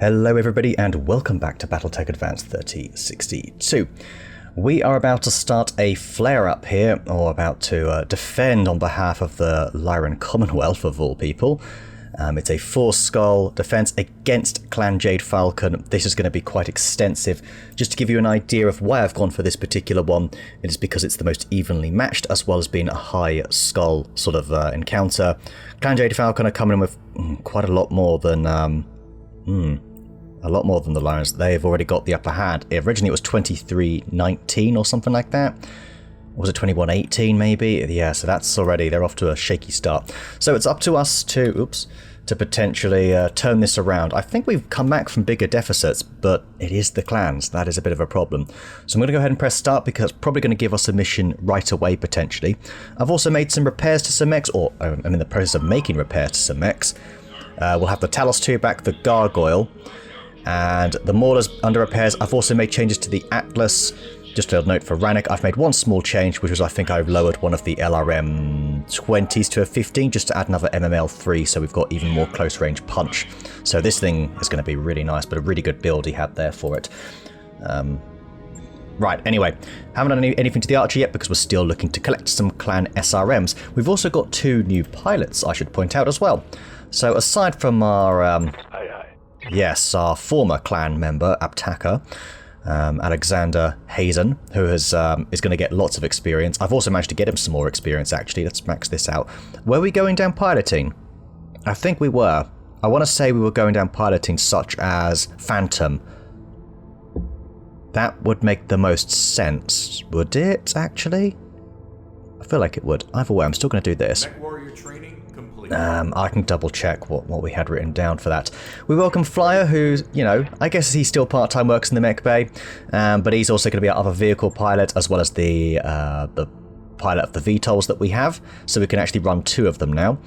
Hello everybody and welcome back to BattleTech Advanced 3062. We are about to start a flare-up here, or about to defend on behalf of the Lyran Commonwealth of all people. It's a 4-skull defense against Clan Jade Falcon. This is going to be quite extensive. Just to give you an idea of why I've gone for this particular one, it is because it's the most evenly matched, as well as being a high skull sort of encounter. Clan Jade Falcon are coming in with quite a lot more than the Lions. They've already got the upper hand. Originally it was 23-19 or something like that. Or was it 21-18 maybe? Yeah, so that's already, they're off to a shaky start. So it's up to us to, to potentially turn this around. I think we've come back from bigger deficits, but it is the clans. That is a bit of a problem. So I'm going to go ahead and press start because it's probably going to give us a mission right away potentially. I've also made some repairs to some mechs, or I'm in the process of making repairs to some mechs. We'll have the Talos 2 back, the Gargoyle, and the Maulers under repairs. I've also made changes to the Atlas. Just a note for Rannick, I've made one small change, which was I think I've lowered one of the LRM 20s to a 15 just to add another MML 3, so we've got even more close range punch. So this thing is going to be really nice, but a really good build he had there for it. Right, anyway, haven't done anything to the archer yet because we're still looking to collect some clan SRMs. We've also got 2 new pilots, I should point out as well. So aside from our yes, our former clan member, Abtaka, Alexander Hazen, who is going to get lots of experience. I've also managed to get him some more experience, actually. Let's max this out. Were we going down piloting? I think we were. I want to say we were going down piloting such as Phantom. That would make the most sense, would it, actually? I feel like it would. Either way, I'm still going to do this. I can double check what we had written down for that. We welcome Flyer, who's, you know, I guess he still part-time works in the mech bay, but he's also going to be our other vehicle pilot, as well as the pilot of the VTOLs that we have, so we can actually run 2 of them now.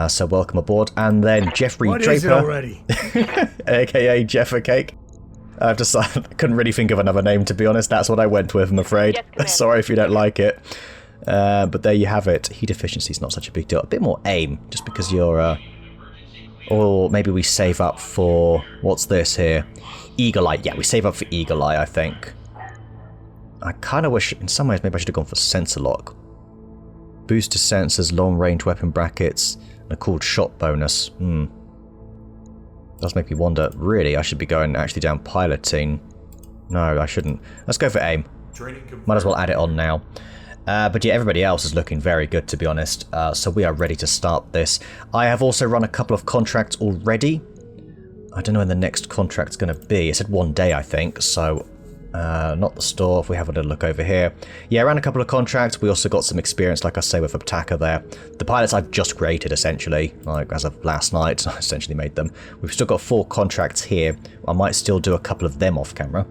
So welcome aboard. And then Jeffrey what Draper, is it already? aka Jeffercake. I couldn't really think of another name, to be honest. That's what I went with, I'm afraid. Yes, sorry if you don't like it. But there you have it. Heat efficiency is not such a big deal. A bit more aim, just because you're... or maybe we save up for... What's this here? Eagle Eye. Yeah, we save up for Eagle Eye, I think. I kind of wish... In some ways, maybe I should have gone for Sensor Lock. Booster sensors, long-range weapon brackets, and a cooled shot bonus. Does make me wonder. Really, I should be going actually down piloting. No, I shouldn't. Let's go for aim. Might as well add it on now. But yeah, everybody else is looking very good, to be honest, so we are ready to start this. I have also run a couple of contracts already. I don't know when the next contract's going to be. It said 1 day, I think, so not the store. If we have a little look over here. Yeah, I ran a couple of contracts. We also got some experience, like I say, with Abtaka there. The pilots I've just created, essentially, like as of last night, I essentially made them. We've still got 4 contracts here. I might still do a couple of them off camera.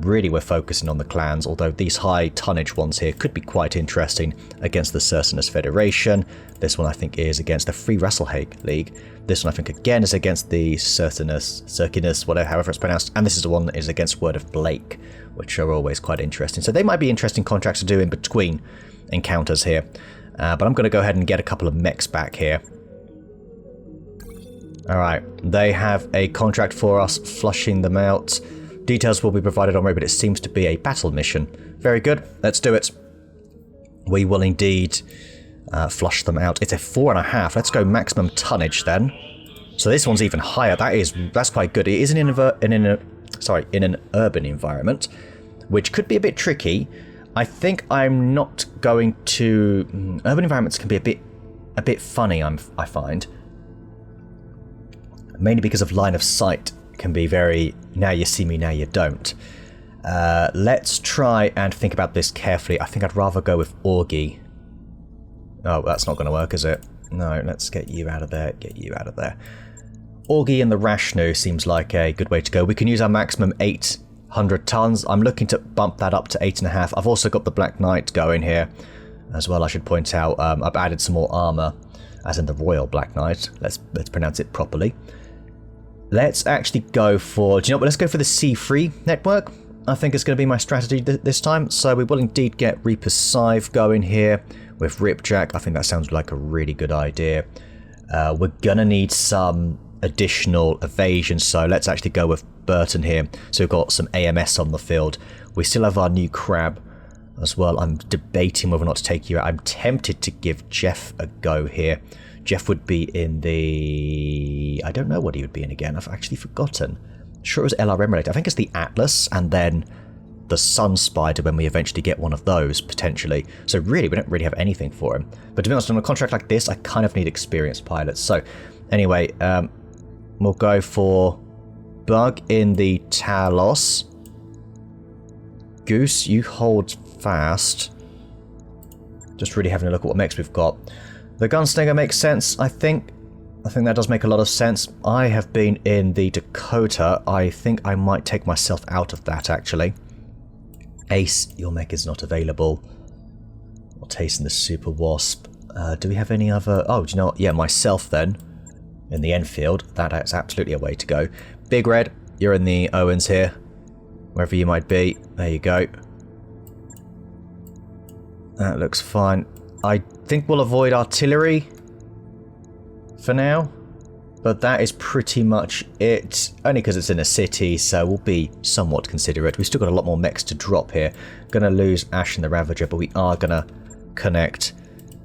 Really, we're focusing on the clans, although these high tonnage ones here could be quite interesting against the Cercinus Federation. This one I think is against the Free Wrestlehake League. This one I think again is against the Circinus, whatever, however it's pronounced. And this is the one that is against Word of Blake, which are always quite interesting. So they might be interesting contracts to do in between encounters here. But I'm going to go ahead and get a couple of mechs back here. Alright, they have a contract for us, flushing them out. Details will be provided on road, but it seems to be a battle mission. Very good. Let's do it. We will indeed flush them out. It's a 4.5. Let's go maximum tonnage then. So this one's even higher. That's quite good. It is in an urban environment, which could be a bit tricky. I think I'm not going to. Urban environments can be a bit funny. I find, mainly because of line of sight. Can be very, now you see me, now you don't. Let's try and think about this carefully. I think I'd rather go with Orgy. Oh, that's not going to work, is it? No, let's get you out of there, get you out of there. Orgy and the Rashnu seems like a good way to go. We can use our maximum 800 tons. I'm looking to bump that up to 8.5. I've also got the Black Knight going here as well, I should point out. I've added some more armor, as in the Royal Black Knight. Let's pronounce it properly. Let's actually go for, do you know what, let's go for the C3 network. I think it's going to be my strategy this time. So we will indeed get Reaper's Scythe going here with Ripjack. I think that sounds like a really good idea. We're going to need some additional evasion, so let's actually go with Burton here. So we've got some AMS on the field. We still have our new crab as well. I'm debating whether or not to take you out. I'm tempted to give Jeff a go here. Jeff would be in the... I don't know what he would be in again. I've actually forgotten. Sure it was LRM related. I think it's the Atlas and then the Sun Spider when we eventually get one of those, potentially. So really, we don't really have anything for him. But to be honest, on a contract like this, I kind of need experienced pilots. So anyway, we'll go for Bug in the Talos. Goose, you hold fast. Just really having a look at what mechs we've got. The Gunslinger makes sense, I think. I think that does make a lot of sense. I have been in the Dakota. I think I might take myself out of that, actually. Ace, your mech is not available. Or Taste in the Super Wasp. Do we have any other... Oh, do you know what? Yeah, myself then. In the Enfield. That is absolutely a way to go. Big Red, you're in the Owens here. Wherever you might be. There you go. That looks fine. I think we'll avoid artillery for now. But that is pretty much it. Only because it's in a city, so we'll be somewhat considerate. We've still got a lot more mechs to drop here. Gonna lose Ash and the Ravager, but we are gonna connect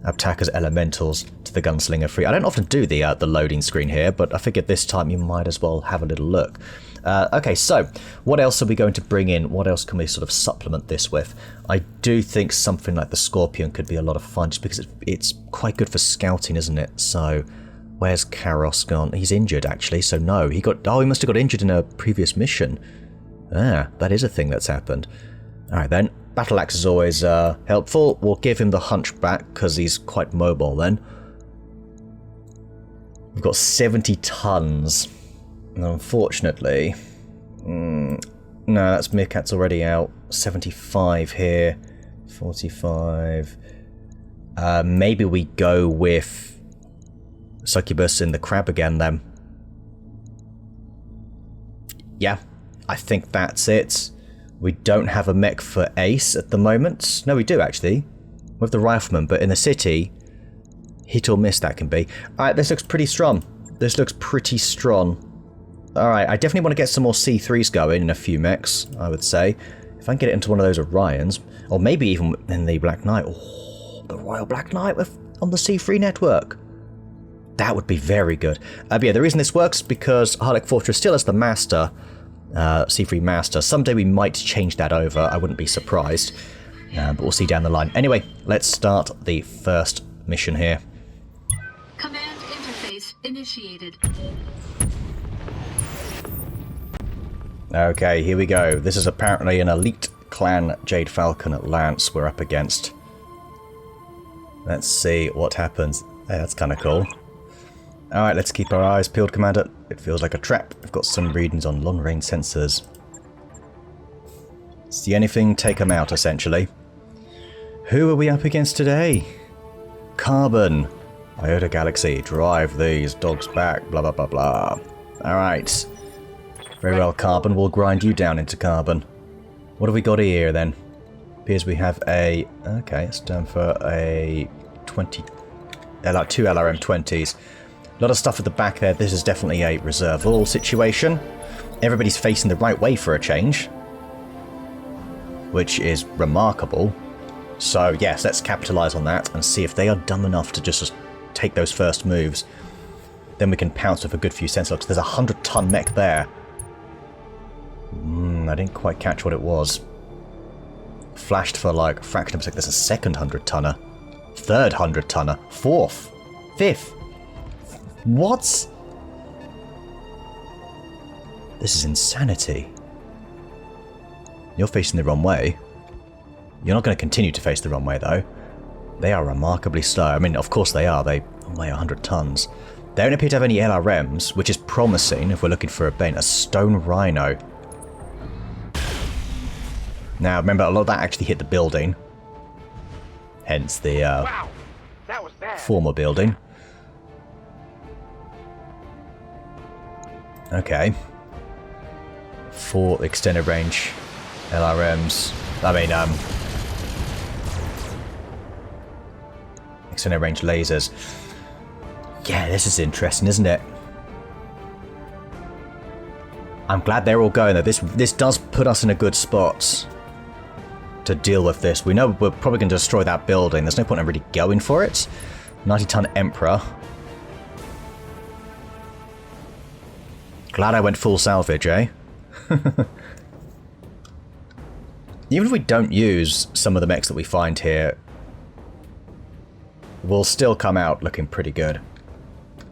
Abtaka's Elementals to the Gunslinger free. I don't often do the loading screen here, but I figured this time you might as well have a little look. Okay, so what else are we going to bring in? What else can we sort of supplement this with? I do think something like the Scorpion could be a lot of fun, just because it's quite good for scouting, isn't it? So... where's Karos gone? He's injured, actually, so no. He must have got injured in a previous mission. Ah, that is a thing that's happened. Alright then. Battle Axe is always helpful. We'll give him the Hunchback, because he's quite mobile then. We've got 70 tons. Unfortunately... no, that's Meerkat's already out. 75 here. 45... maybe we go with... Succubus in the Crab again then. Yeah, I think that's it. We don't have a mech for Ace at the moment. No, we do actually. With the Rifleman, but in the city, hit or miss that can be. Alright, this looks pretty strong. This looks pretty strong. Alright, I definitely want to get some more C3s going in a few mechs, I would say. If I can get it into one of those Orions, or maybe even in the Black Knight. Oh, the Royal Black Knight on the C3 network. That would be very good. But yeah, the reason this works is because Harlech Fortress still has the Master, C3 Master. Someday we might change that over. I wouldn't be surprised. But we'll see down the line. Anyway, let's start the first mission here. Command interface initiated. Okay, here we go. This is apparently an elite clan Jade Falcon at Lance we're up against. Let's see what happens. Hey, that's kind of cool. Alright, let's keep our eyes peeled, Commander. It feels like a trap. We've got some readings on long-range sensors. See anything, take them out, essentially. Who are we up against today? Carbon. Iota Galaxy. Drive these dogs back. Blah, blah, blah, blah. Alright. Very well, Carbon. We'll grind you down into Carbon. What have we got here, then? Appears we have a... Okay, it's done for a 20... two LRM-20s. A lot of stuff at the back there. This is definitely a reserve all situation. Everybody's facing the right way for a change, which is remarkable. So yes, let's capitalize on that and see if they are dumb enough to just take those first moves. Then we can pounce with a good few sensor locks. There's a 100-ton mech there. I didn't quite catch what it was. Flashed for like a fraction of a second. There's a second 100-tonner. Third 100-tonner. Fourth. Fifth. What? This is insanity. You're facing the wrong way. You're not going to continue to face the wrong way, though. They are remarkably slow. I mean, of course they are. They weigh 100 tons. They don't appear to have any LRMs, which is promising if we're looking for a Bane. A Stone Rhino. Now, remember, a lot of that actually hit the building. Hence the wow, that was bad. Former building. Okay. 4 extended range LRMs. I mean, extended range lasers. Yeah, this is interesting, isn't it? I'm glad they're all going there. This does put us in a good spot to deal with this. We know we're probably going to destroy that building. There's no point in really going for it. 90-ton Emperor. Glad I went full salvage, eh? Even if we don't use some of the mechs that we find here, we'll still come out looking pretty good.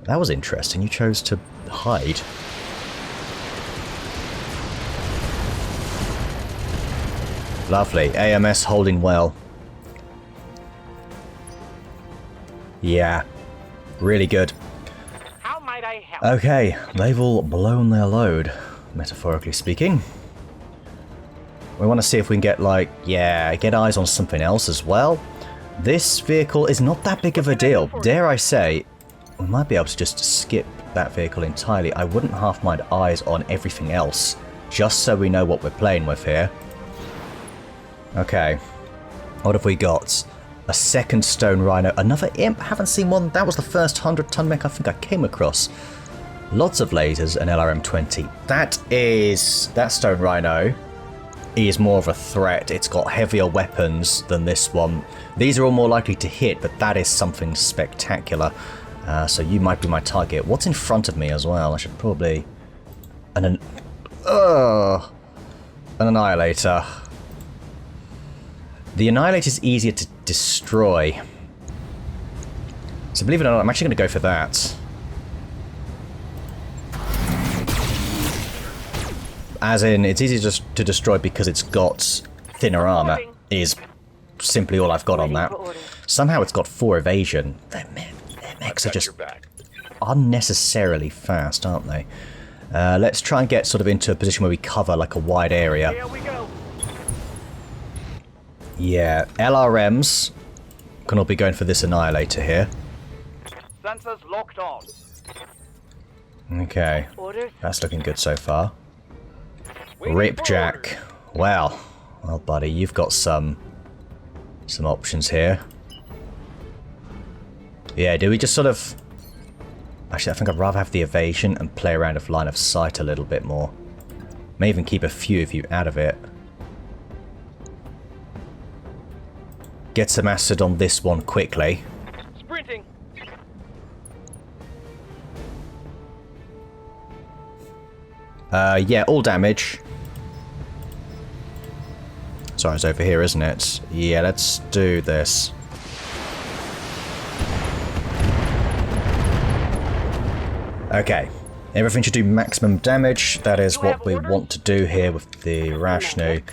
That was interesting. You chose to hide. Lovely. AMS holding well. Yeah. Really good. How might I help? Okay, they've all blown their load, metaphorically speaking. We want to see if we can get, like, yeah, get eyes on something else as well. This vehicle is not that big of a deal. Dare I say, we might be able to just skip that vehicle entirely. I wouldn't half mind eyes on everything else, just so we know what we're playing with here. Okay, what have we got? A second Stone Rhino, another Imp, haven't seen one. That was the first 100-ton mech I think I came across. Lots of lasers and LRM-20. That Stone Rhino is more of a threat. It's got heavier weapons than this one. These are all more likely to hit, but that is something spectacular. So you might be my target. What's in front of me as well? I should probably... An Annihilator. The Annihilator is easier to destroy. So believe it or not, I'm actually going to go for that. As in, it's easier just to destroy because it's got thinner armor, is simply all I've got on that. Somehow it's got 4 evasion. Their mechs are just unnecessarily fast, aren't they? Let's try and get sort of into a position where we cover like a wide area. Here we go. Yeah, LRMs can all be going for this Annihilator here. Sensors locked on. Okay, Orders. that's looking good so far. Waiting for Ripjack. orders. Well, buddy, you've got some options here. Yeah, do we just sort of... Actually, I think I'd rather have the evasion and play around with line of sight a little bit more. May even keep a few of you out of it. Get some acid on this one quickly. Sprinting. Yeah, all damage. Sorry, it's over here, isn't it? Yeah, let's do this. Okay, everything should do maximum damage. That is what we want to do here with the Rashnu.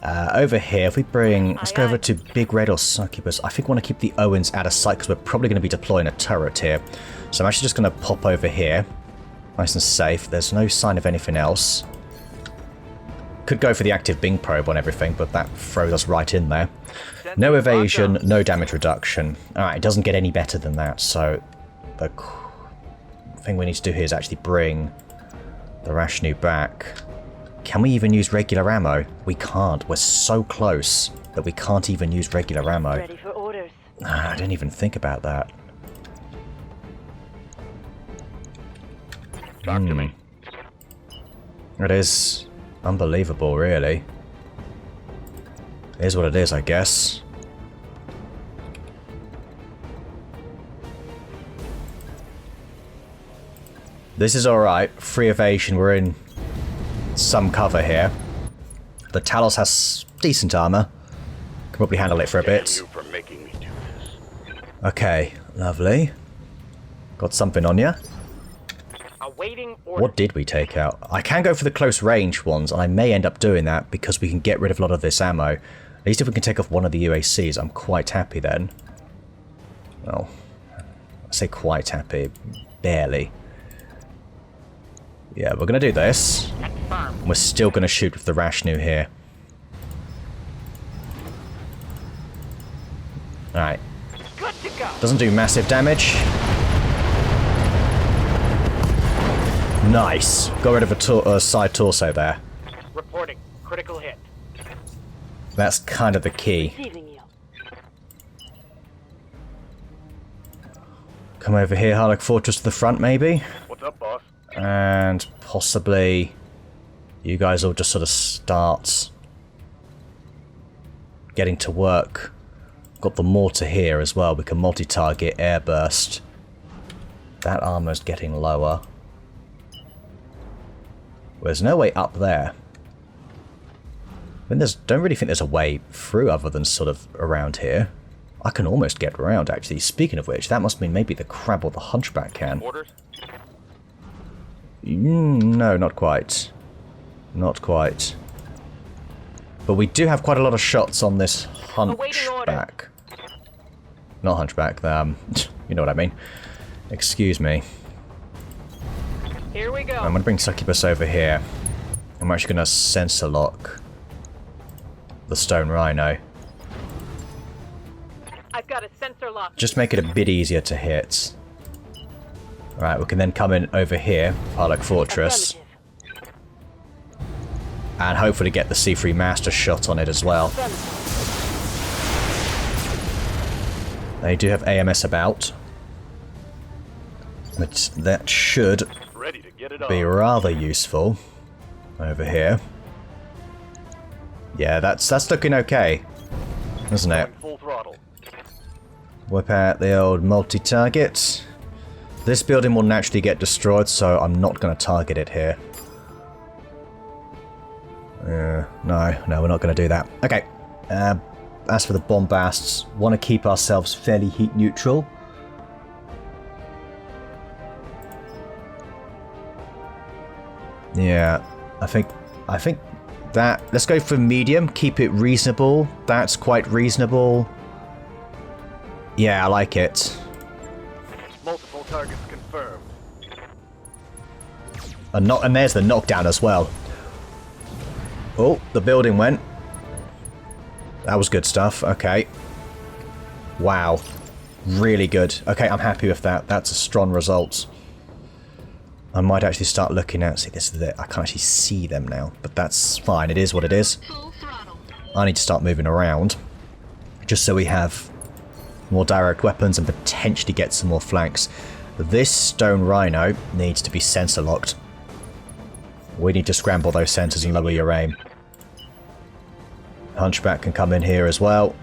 Over here, if we bring... Let's go over to Big Red or Succubus. I think we want to keep the Owens out of sight because we're probably going to be deploying a turret here. So I'm actually just going to pop over here. Nice and safe. There's no sign of anything else. Could go for the active Bing probe on everything, but that throws us right in there. No evasion, no damage reduction. Alright, it doesn't get any better than that, so... The thing we need to do here is actually bring the Rashnu back. Can we even use regular ammo? We can't. We're so close that we can't even use regular ammo. Ready for orders. I didn't even think about that. Talk to me. It is unbelievable, really. It is what it is, I guess. This is alright. Free evasion. We're in some cover here. The Talos has decent armor. Can probably handle it for a bit. Okay, lovely. Got something on you. Awaiting orders. What did we take out? I can go for the close range ones, and I may end up doing that because we can get rid of a lot of this ammo. At least if we can take off one of the UACs, I'm quite happy then. Well, I say quite happy. Barely. Yeah, we're going to do this. Confirmed. We're still going to shoot with the Rashnu here. Alright. Good to go. Doesn't do massive damage. Nice. Got rid of a side torso there. Reporting. Critical hit. That's kind of the key. Receiving you. Come over here, Harlock Fortress to the front, maybe? What's up, boss? And possibly You guys all just sort of start getting to work. Got the mortar here as well. We can multi-target, airburst. That armor's getting lower. Well, there's no way up there. I mean, don't really think there's a way through other than sort of around here. I can almost get around, actually. Speaking of which, that must mean maybe the crab or the hunchback can. Orders? No, not quite. Not quite. But we do have quite a lot of shots on this hunchback. Not hunchback, you know what I mean. Excuse me. Here we go. I'm going to bring Succubus over here. I'm actually going to sensor lock the stone rhino. I've got a sensor lock. Just make it a bit easier to hit. Alright, we can then come in over here, Harlock Fortress. And hopefully get the C3 Master shot on it as well. They do have AMS about. But that should be rather useful over here. Yeah, that's looking okay, isn't it? Whip out the old multi-target. This building will naturally get destroyed, so I'm not going to target it here. No, we're not going to do that. Okay. As for the bombasts, want to keep ourselves fairly heat neutral. Yeah, I think that, let's go for medium, keep it reasonable. That's quite reasonable. Yeah, I like it. Multiple targets confirmed. And there's the knockdown as well. Oh, the building went. That was good stuff. Okay. Wow. Really good. Okay, I'm happy with that. That's a strong result. I might actually start looking at... See, this is it. I can't actually see them now. But that's fine. It is what it is. I need to start moving around. Just so we have more direct weapons and potentially get some more flanks. This stone rhino needs to be sensor locked. We need to scramble those sensors and lower your aim. Hunchback can come in here as well.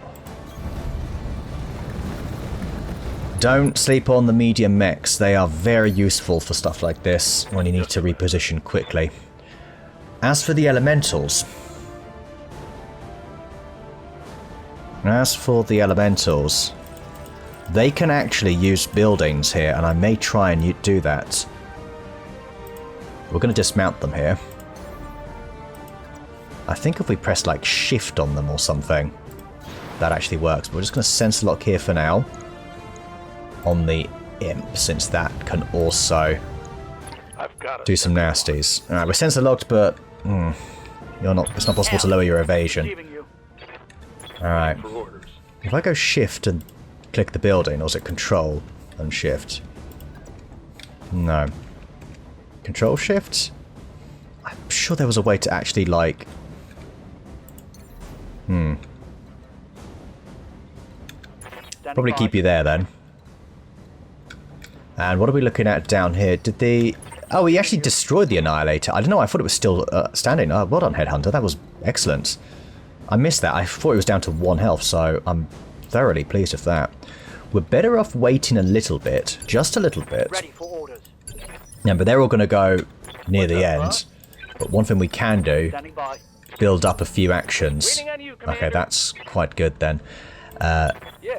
Don't sleep on the medium mechs. They are very useful for stuff like this when you need to reposition quickly. As for the elementals... they can actually use buildings here, and I may try and do that. We're going to dismount them here. I think if we press like shift on them or something, that actually works. But we're just going to sensor lock here for now. On the imp, since that can also do some nasties. Alright, we're sensor locked, but it's not possible to lower your evasion. Alright. If I go shift and click the building, or is it control and shift? No. Control shift? I'm sure there was a way to actually like... Probably keep you there then. And what are we looking at down here? Did the... Oh, he actually destroyed the Annihilator. I don't know, I thought it was still standing. Well done, Headhunter. That was excellent. I missed that. I thought it was down to 1 health, so I'm thoroughly pleased with that. We're better off waiting a little bit. Just a little bit. Ready for orders. Yeah, but they're all going to go near the end. But one thing we can do, build up a few actions. Okay, that's quite good then.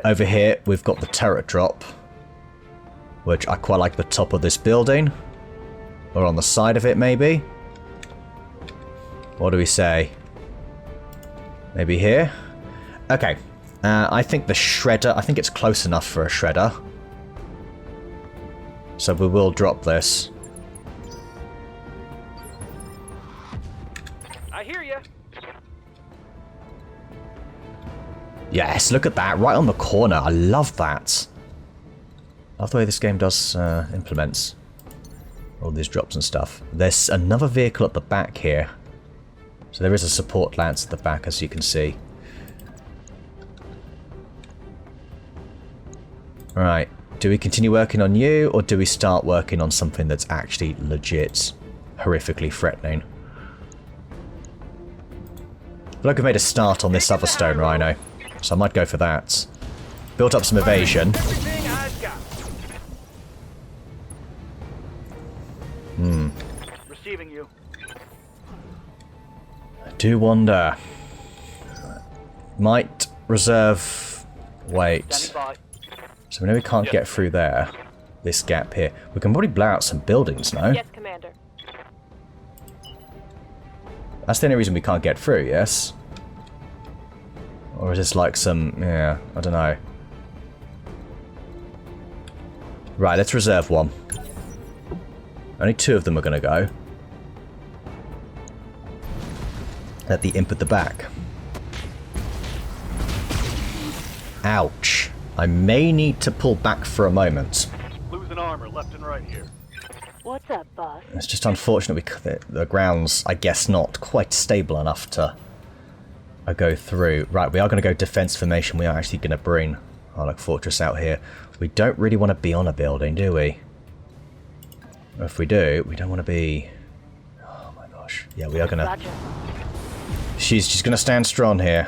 Over here, we've got the turret drop, which I quite like the top of this building. Or on the side of it, maybe. What do we say? Maybe here? Okay. I think the shredder... I think it's close enough for a shredder. So we will drop this. I hear you. Yes, look at that. Right on the corner. I love that. I love the way this game does implements all these drops and stuff. There's another vehicle at the back here. So there is a support lance at the back, as you can see. Right. Do we continue working on you, or do we start working on something that's actually legit horrifically threatening? But like we made a start on this other stone rhino, so I might go for that. Built up some evasion. Everything I've got. Receiving you. I do wonder. Might reserve. Wait. Standing by. So we know we can't get through there. This gap here. We can probably blow out some buildings, no? Yes, Commander. That's the only reason we can't get through, yes? Or is this like some... yeah, I don't know. Right, let's reserve one. Only 2 of them are going to go. Let the imp at the back. Ouch. I may need to pull back for a moment. Losing armor left and right here. What's up, boss? It's just unfortunate the ground's, I guess, not quite stable enough to go through. Right, we are going to go defense formation. We are actually going to bring our like fortress out here. We don't really want to be on a building, do we? Or if we do, we don't want to be... oh my gosh. Yeah, we are going to... Roger. She's going to stand strong here.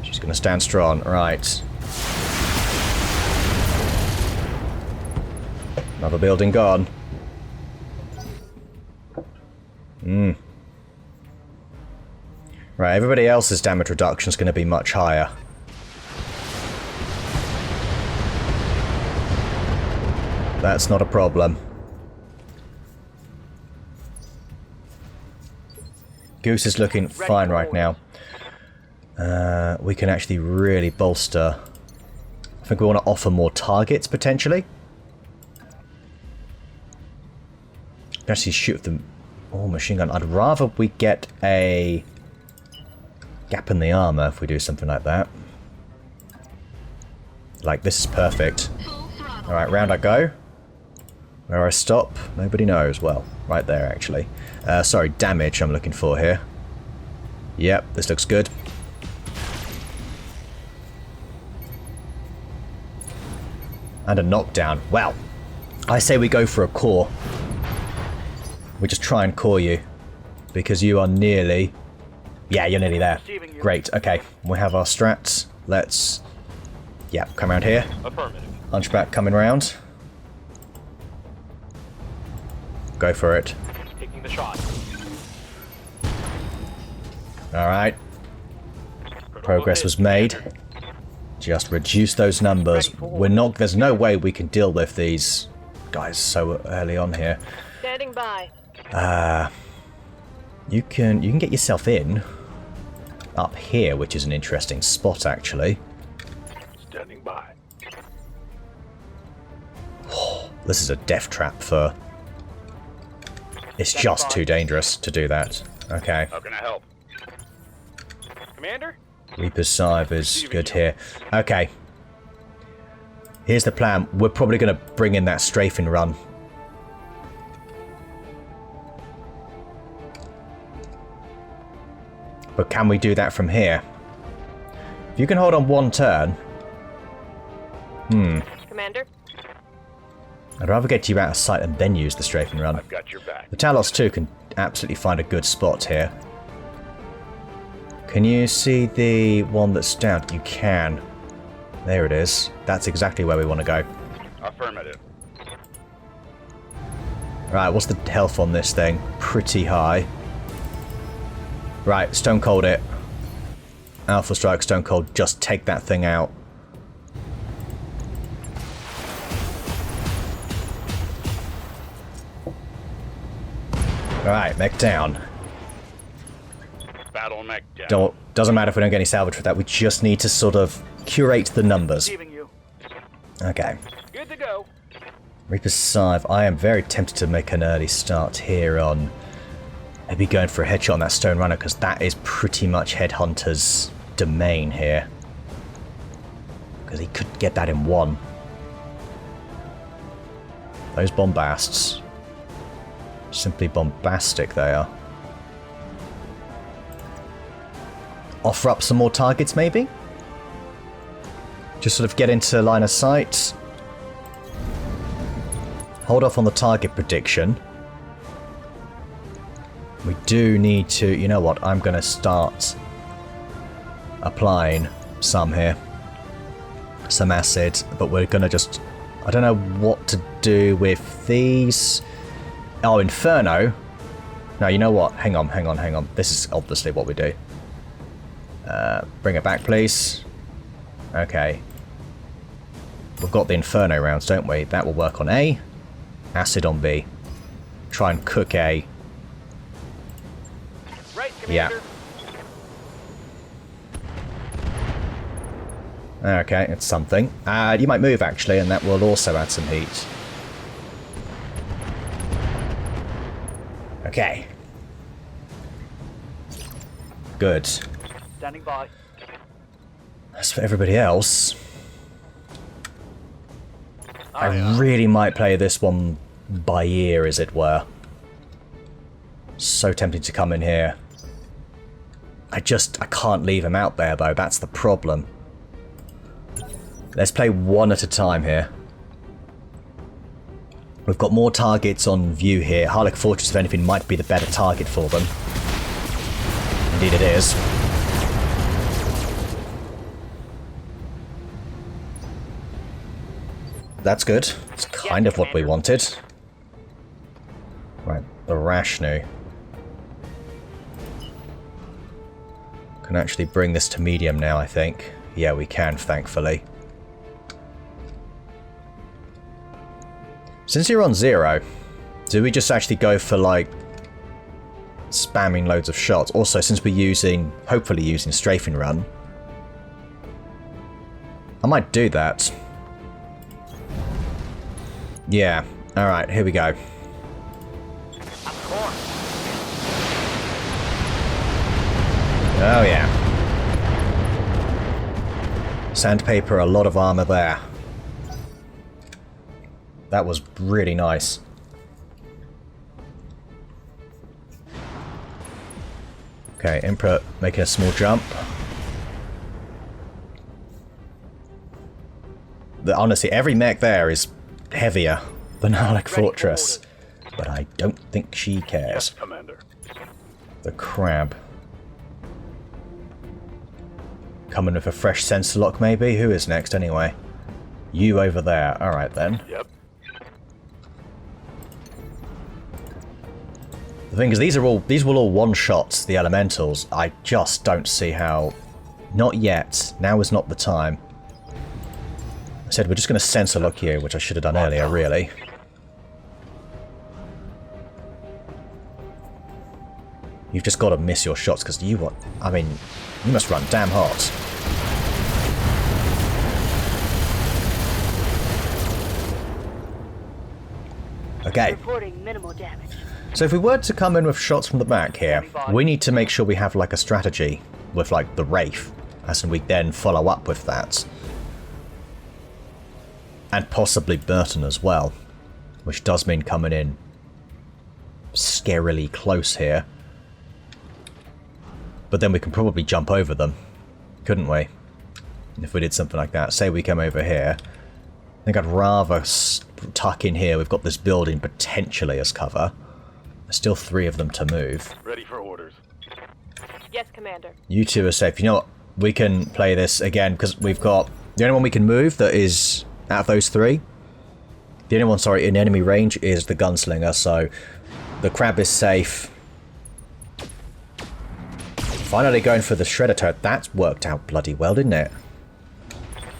She's going to stand strong. Right. Another building gone. Right, everybody else's damage reduction is going to be much higher. That's not a problem. Goose is looking fine right now. We can actually really bolster. I think we want to offer more targets, potentially. Actually shoot them. Oh, machine gun. I'd rather we get a gap in the armor if we do something like that. Like, this is perfect. Alright, round I go. Where I stop, nobody knows. Well, right there, actually. Sorry, damage I'm looking for here. Yep, this looks good. And a knockdown. Wow. I say we go for a core. We just try and core you. Because you are nearly... yeah, you're nearly there. Great, okay. We have our strats. Let's... yeah, come around here. Affirmative. Hunchback coming round. Go for it. Taking the shot. Alright. Progress was made. Just reduce those numbers. We're not... there's no way we can deal with these guys so early on here. Standing by. You can get yourself in up here, which is an interesting spot, actually. Standing by. This is a death trap for... it's just too dangerous to do that. Okay. How can I help? Commander? Reaper's Scythe is good here. Okay. Here's the plan. We're probably going to bring in that strafing run. But can we do that from here? If you can hold on one turn... Commander? I'd rather get you out of sight and then use the strafing run. I've got your back. The Talos 2 can absolutely find a good spot here. Can you see the one that's down? You can. There it is. That's exactly where we want to go. Affirmative. Right, what's the health on this thing? Pretty high. Right, Stone Cold it. Alpha Strike, Stone Cold, just take that thing out. Alright, mech down. Battle mech down. Doesn't matter if we don't get any salvage for that, we just need to sort of curate the numbers. Receiving you. Okay. Good to go. Reaper's Scythe, I am very tempted to make an early start here on maybe going for a headshot on that Stone Runner, because that is pretty much Headhunter's domain here. Because he could get that in one. Those bombasts. Simply bombastic they are. Offer up some more targets maybe? Just sort of get into line of sight. Hold off on the target prediction. We do need to... You know what? I'm going to start applying some here. Some acid, but we're going to just... I don't know what to do with these. Oh, Inferno. No, you know what? Hang on. This is obviously what we do. Bring it back, please. Okay. We've got the Inferno rounds, don't we? That will work on A. Acid on B. Try and cook A. Right, Yeah. Commander. Okay, it's something. You might move, actually, and that will also add some heat. Okay. Good. Standing by. As for everybody else... I really might play this one by ear, as it were. So tempted to come in here. I can't leave him out there, though. That's the problem. Let's play one at a time here. We've got more targets on view here. Harlech Fortress, if anything, might be the better target for them. Indeed it is. That's good. It's kind of what we wanted. Right, the Rashnu. Can actually bring this to medium now, I think. Yeah, we can, thankfully. Since you're on 0, do we just actually go for, like, spamming loads of shots? Also, since we're using, hopefully using Strafing Run, I might do that. Yeah. Alright, here we go. Oh yeah. Sandpaper, a lot of armor there. That was really nice. Okay, Emperor making a small jump. Honestly, every mech there is heavier than Harlech Fortress. But I don't think she cares. Yes, Commander. The crab. Coming with a fresh sensor lock, maybe? Who is next, anyway? You over there. Alright, then. Yep. The thing is, these will all one-shot the elementals. I just don't see how... Not yet. Now is not the time. I said we're just going to sensor lock you, which I should have done earlier, really. You've just got to miss your shots, because you want... I mean, you must run damn hot. Okay. Reporting minimal damage. So if we were to come in with shots from the back here, we need to make sure we have, like, a strategy with, like, the Wraith, as in we then follow up with that. And possibly Burton as well, which does mean coming in scarily close here. But then we can probably jump over them, couldn't we? If we did something like that. Say we come over here. I think I'd rather tuck in here. We've got this building potentially as cover. There's still 3 of them to move. Ready for orders. Yes, Commander. You two are safe. You know what? We can play this again, because we've got... The only one we can move that is out of those 3. The only one, sorry, in enemy range is the Gunslinger, so the crab is safe. Finally going for the Shredder turret. That worked out bloody well, didn't it?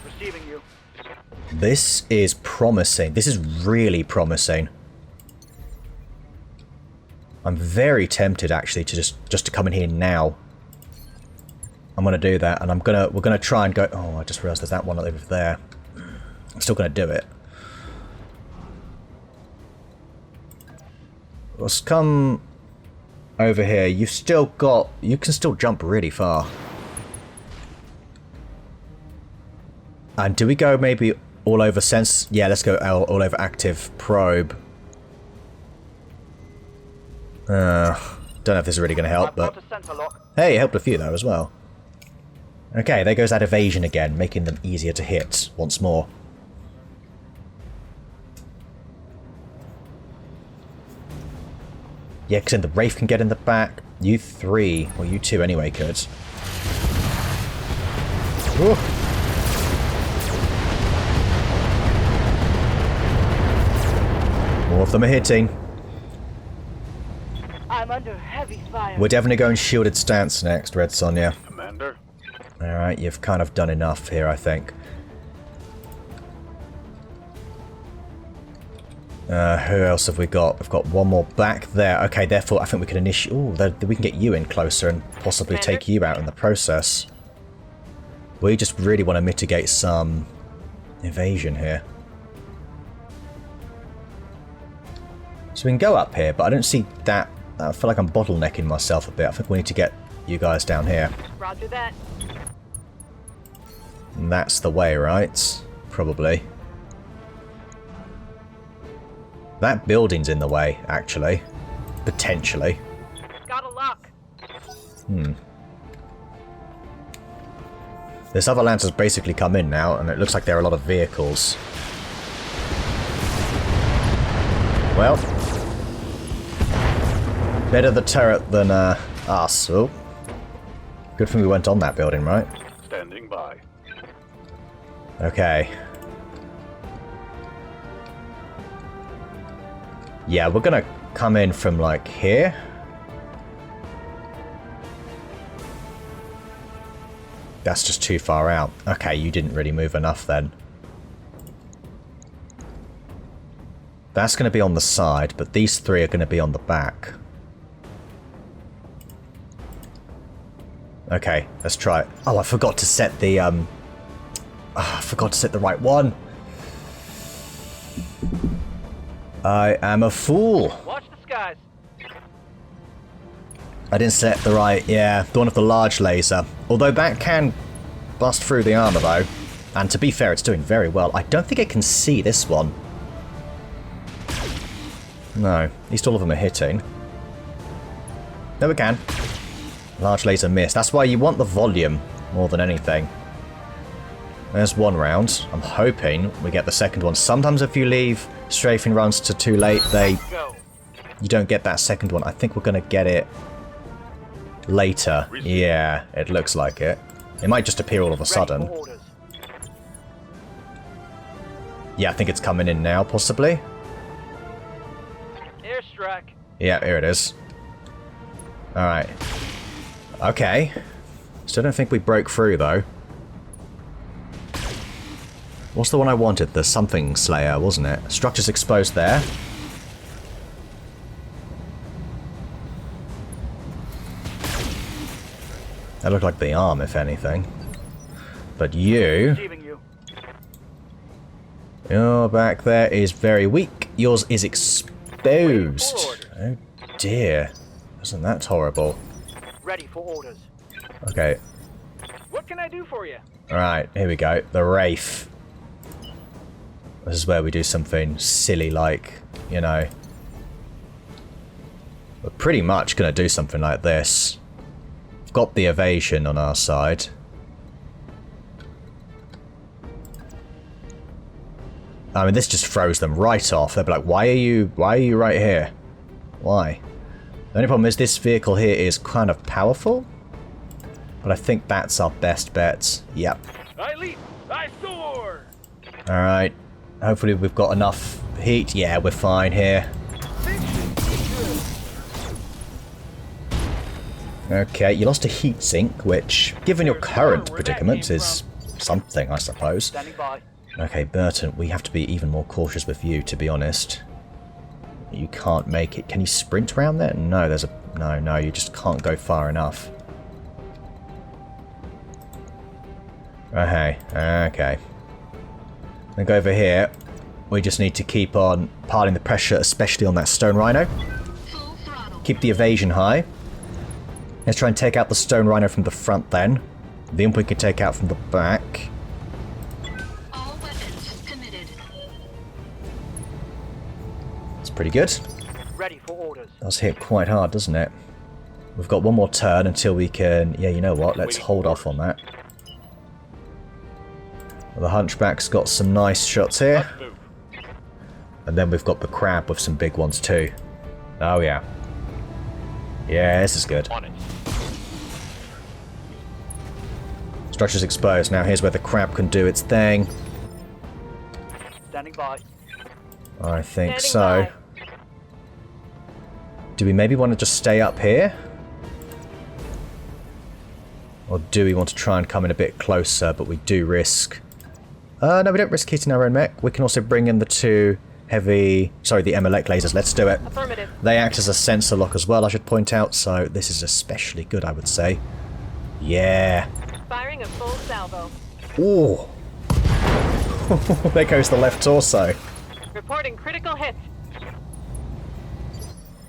Receiving you. This is promising. This is really promising. I'm very tempted, actually, to just to come in here now. I'm gonna do that, and we're gonna try and go. Oh, I just realised there's that one over there. I'm still gonna do it. Let's come over here. You can still jump really far. And do we go maybe all over sense? Yeah, let's go all over active probe. Don't know if this is really going to help, but... Hey, it helped a few though as well. Okay, there goes that evasion again, making them easier to hit once more. Yeah, because then the Wraith can get in the back. You three, well you two anyway could. Ooh. More of them are hitting. I'm under heavy fire. We're definitely going shielded stance next, Red Sonja. Commander. Alright, you've kind of done enough here, I think. Who else have we got? We've got one more back there. Okay, therefore I think we can initiate... Ooh, we can get you in closer and possibly take you out in the process. We just really want to mitigate some evasion here. So we can go up here, but I don't see that. I feel like I'm bottlenecking myself a bit. I think we need to get you guys down here. Roger that. And that's the way, right? Probably. That building's in the way, actually. Potentially. Got a lock. This other lance has basically come in now, and it looks like there are a lot of vehicles. Well. Better the turret than us. Oh. Good thing we went on that building, right? Standing by. Okay. Yeah, we're gonna come in from, like, here. That's just too far out. Okay, you didn't really move enough then. That's gonna be on the side, but these three are gonna be on the back. Okay, let's try it. Oh, I forgot to set the, I forgot to set the right one. I am a fool. Watch the skies. I didn't set the right, yeah, the one with the large laser. Although that can bust through the armor though. And to be fair, it's doing very well. I don't think it can see this one. No, at least all of them are hitting. No, we can. Large laser missed. That's why you want the volume more than anything. There's one round. I'm hoping we get the second one. Sometimes if you leave strafing runs to too late, you don't get that second one. I think we're going to get it later. Yeah, it looks like it. It might just appear all of a sudden. Yeah, I think it's coming in now, possibly. Airstrike. Yeah, here it is. Alright. Okay. Still don't think we broke through, though. What's the one I wanted? The something slayer, wasn't it? Structures exposed there. That looked like the arm, if anything. But you... Your back there is very weak. Yours is exposed. Oh dear. Isn't that horrible? Ready for orders. Okay. What can I do for you? Alright, here we go. The Wraith. This is where we do something silly like, you know. We're pretty much going to do something like this. We've got the evasion on our side. I mean, this just throws them right off. They'll be like, why are you right here? Why? The only problem is this vehicle here is kind of powerful. But I think that's our best bet. Yep. I leap! I soar! Alright. Hopefully we've got enough heat. Yeah, we're fine here. Okay, you lost a heat sink, which, given your current predicament, is something, I suppose. Standing by. Okay, Burton, we have to be even more cautious with you, to be honest. You can't make it. Can you sprint around there? No, there's a... No, you just can't go far enough. Okay. Then go over here. We just need to keep on piling the pressure, especially on that stone rhino. Full throttle. Keep the evasion high. Let's try and take out the stone rhino from the front then. The imp we can take out from the back. All weapons committed. It's pretty good. Ready for orders. Does hit quite hard, doesn't it? We've got one more turn until we can... Yeah, you know what? Let's hold off on that. The Hunchback's got some nice shots here. And then we've got the Crab with some big ones too. Oh yeah. Yeah, this is good. On it. Structure's exposed. Now here's where the crab can do its thing. Standing by. I think Standing so. Do we maybe want to just stay up here? Or do we want to try and come in a bit closer, but we do risk... no, we don't risk hitting our own mech. We can also bring in the two heavy... Sorry, the MLX lasers. Let's do it. Affirmative. They act as a sensor lock as well, I should point out, so this is especially good, I would say. Yeah. Firing a full salvo. Ooh. There goes the left torso. Reporting critical hit.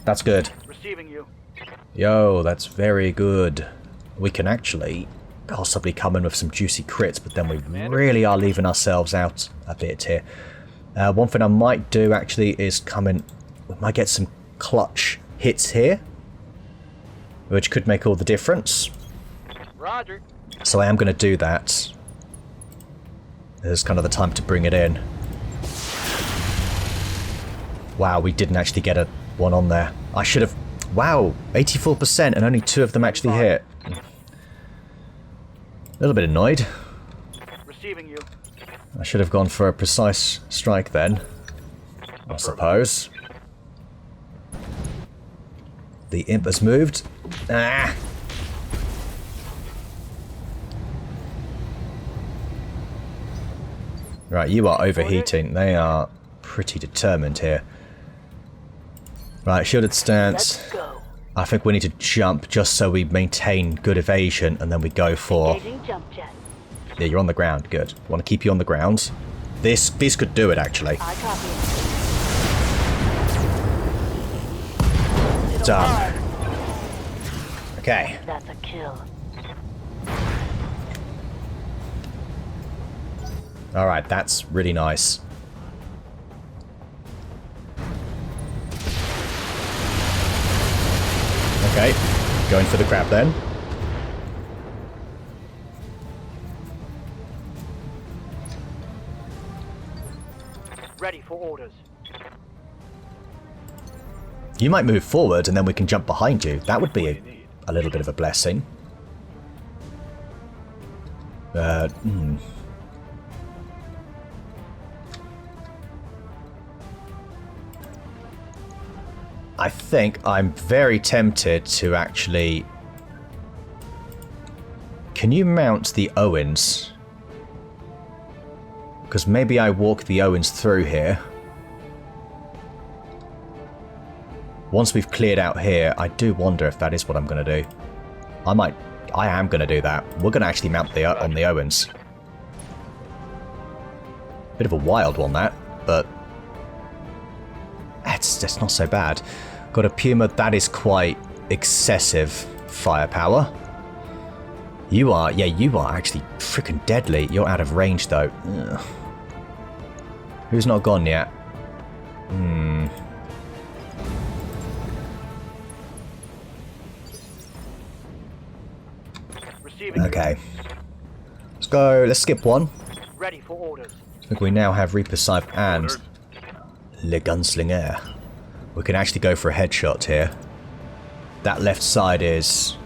That's good. Receiving you. Yo, that's very good. We can actually possibly come in with some juicy crits, but then we really are leaving ourselves out a bit here. One thing I might do actually is come in... We might get some clutch hits here, which could make all the difference. Roger. So I am going to do that. This is kind of the time to bring it in. Wow, we didn't actually get one on there. I should have... Wow, 84% and only 2 of them actually hit. A little bit annoyed. Receiving you. I should have gone for a precise strike then, I suppose. The imp has moved. Ah! Right, you are overheating. They are pretty determined here. Right, shielded stance. Let's go. I think we need to jump just so we maintain good evasion, and then we go for... Engaging jump jet. Yeah, you're on the ground. Good. Want to keep you on the ground. This could do it, actually. I copy. Done. Okay. That's a kill. Alright, that's really nice. Okay. Going for the crab then. Ready for orders. You might move forward and then we can jump behind you. That would be a little bit of a blessing. I think I'm very tempted to actually... Can you mount the Owens? Because maybe I walk the Owens through here. Once we've cleared out here, I do wonder if that is what I'm going to do. I am going to do that. We're going to actually mount on the Owens. Bit of a wild one, that, but... It's not so bad. Got a Puma, that is quite excessive firepower. You are actually freaking deadly. You're out of range, though. Ugh. Who's not gone yet? Receiving. Okay. Let's go. Let's skip one. Ready for orders. I think we now have Reaper Scythe and Le Gunslinger. We can actually go for a headshot here. That left side is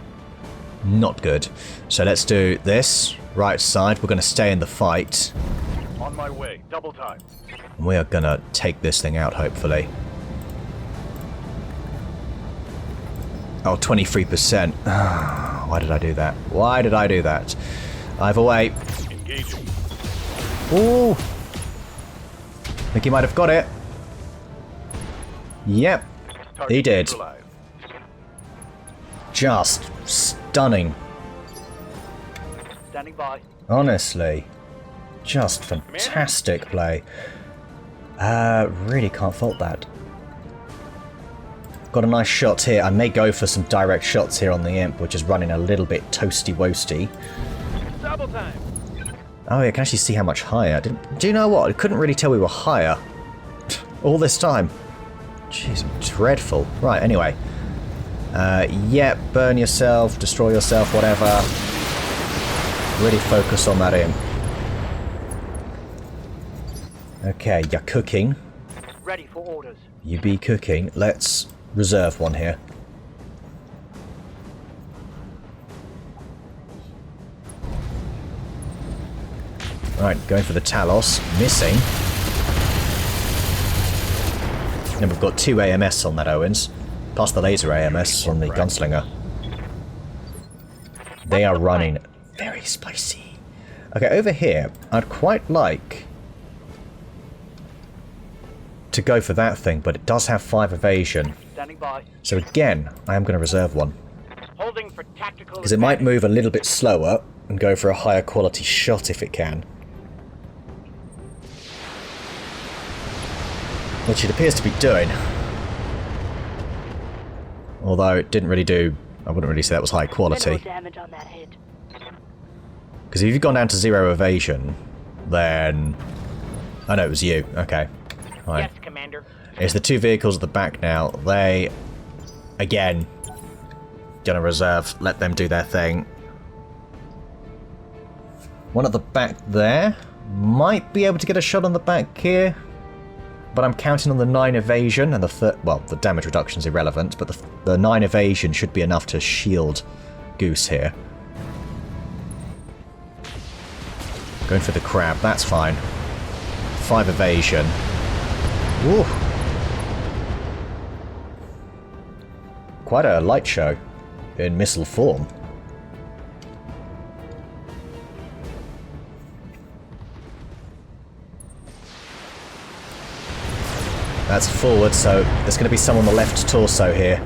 not good. So let's do this. Right side. We're going to stay in the fight. On my way. Double time. We are going to take this thing out, hopefully. Oh, 23%. Why did I do that? Why did I do that? Either way. Engaging. Ooh! Think he might have got it. Yep, he did. Just stunning. Standing by. Honestly. Just fantastic play. Really can't fault that. Got a nice shot here. I may go for some direct shots here on the imp, which is running a little bit toasty-woasty. Double time. Oh, yeah, I can actually see how much higher. Do you know what? I couldn't really tell we were higher all this time. Jeez, dreadful. Right, anyway. Yeah, burn yourself, destroy yourself, whatever. Really focus on that imp. Okay, you're cooking. Ready for orders. You be cooking. Let's reserve one here. Alright, going for the Talos. Missing. And we've got 2 AMS on that Owens. Plus the laser AMS on the Gunslinger. They are running very spicy. Okay, over here, I'd quite like to go for that thing, but it does have 5 evasion. Standing by. So again, I am going to reserve one. Holding for tactical. Because it might move a little bit slower and go for a higher quality shot if it can. Which it appears to be doing. Although it didn't really do... I wouldn't really say that was high quality. Damage on that hit. Because if you've gone down to 0 evasion, then... Oh no, it was you. Okay. Fine. Yes, Commander. It's the 2 vehicles at the back now. They... Again... Gonna reserve. Let them do their thing. One at the back there. Might be able to get a shot on the back here. But I'm counting on the 9 evasion, and the well, the damage reduction is irrelevant, but the 9 evasion should be enough to shield Goose here. Going for the crab, that's fine. 5 evasion. Woo! Quite a light show in missile form. That's forward, so there's going to be some on the left torso here.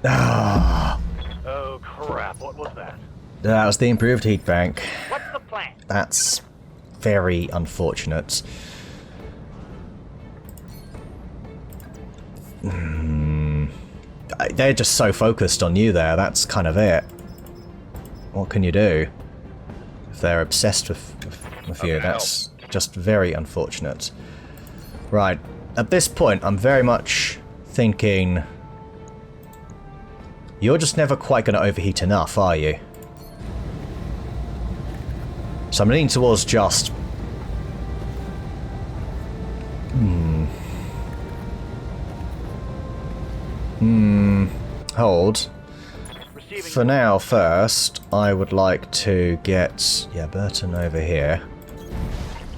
Ah, Oh crap! What was that? that was the improved heat bank. What's the plan? That's very unfortunate. They're just so focused on you there, that's kind of it. What can you do? If they're obsessed with you, that's just very unfortunate. Right. At this point, I'm very much thinking... You're just never quite going to overheat enough, are you? So I'm leaning towards just... Hold. Receiving. For now, first, I would like to get... Yeah, Burton over here.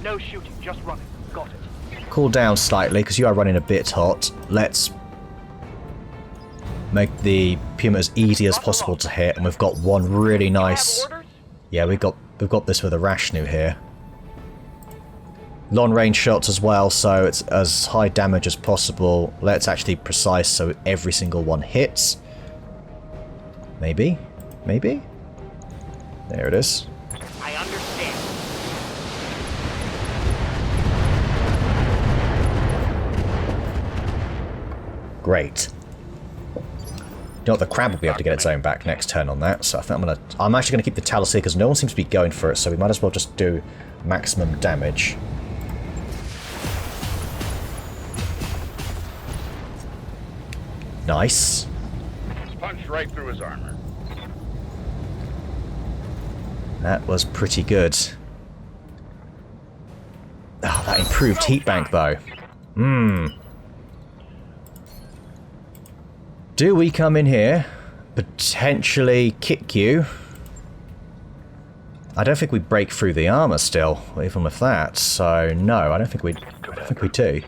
No shooting, just running. Got it. Cool down slightly, because you are running a bit hot. Let's make the Puma as easy as possible to hit, and we've got one really nice... Have orders? Yeah, we've got this with a Rashnu here. Long range shots as well, so it's as high damage as possible. Let's actually precise so every single one hits. Maybe? Maybe? There it is. I understand. Great. You know what, the crab will be able to get its own back next turn on that, so I think I'm actually going to keep the Talos here because no one seems to be going for it, so we might as well just do maximum damage. Nice. Punched right through his armor. That was pretty good. Oh, that improved heat bank though. Do we come in here, potentially kick you? I don't think we break through the armor still, even with that. So no, I don't think we do.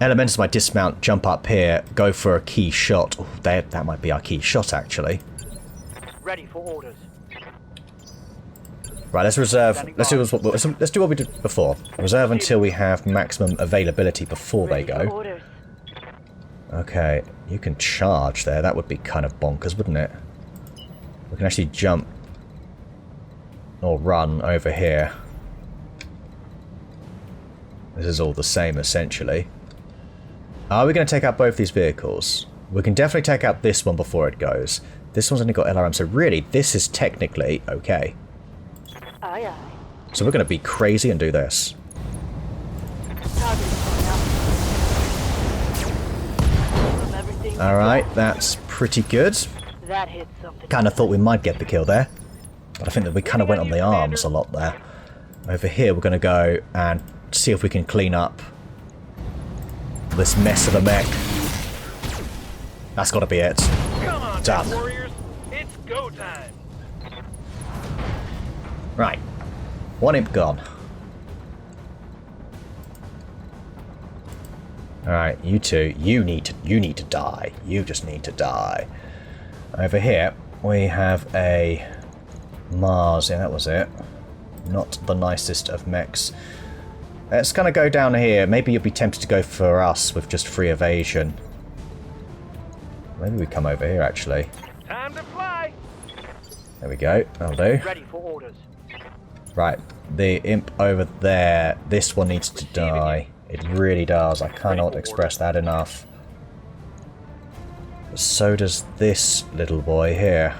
Elementals might dismount, jump up here, go for a key shot. Ooh, that might be our key shot actually. Ready for orders. Right, let's reserve. Let's do what we did before. Reserve until we have maximum availability before they Ready for go. orders. Okay, you can charge there. That would be kind of bonkers, wouldn't it? We can actually jump or run over here. This is all the same, essentially. Are we going to take out both these vehicles? We can definitely take out this one before it goes. This one's only got LRM, so really, this is technically okay. Aye, aye. So we're going to be crazy and do this. Target is going up. From everything we've Alright, got, that's pretty good. that hits something. Kind of thought we might get the kill there. But I think that we kind of went on the arms a lot there. Over here, we're going to go and see if we can clean up this mess of a mech. That's got to be it. Come on, Done. Warriors. It's go time. One imp gone. Alright, you two, you need to die. You just need to die. Over here, we have a Mars. Yeah, that was it. Not the nicest of mechs. Let's kind of go down here. Maybe you'll be tempted to go for us with just free evasion. Maybe we come over here, actually. Time to fly. There we go. That'll do. Ready for orders. Right. The imp over there. This one needs to die. It really does. I cannot express that enough. So does this little boy here.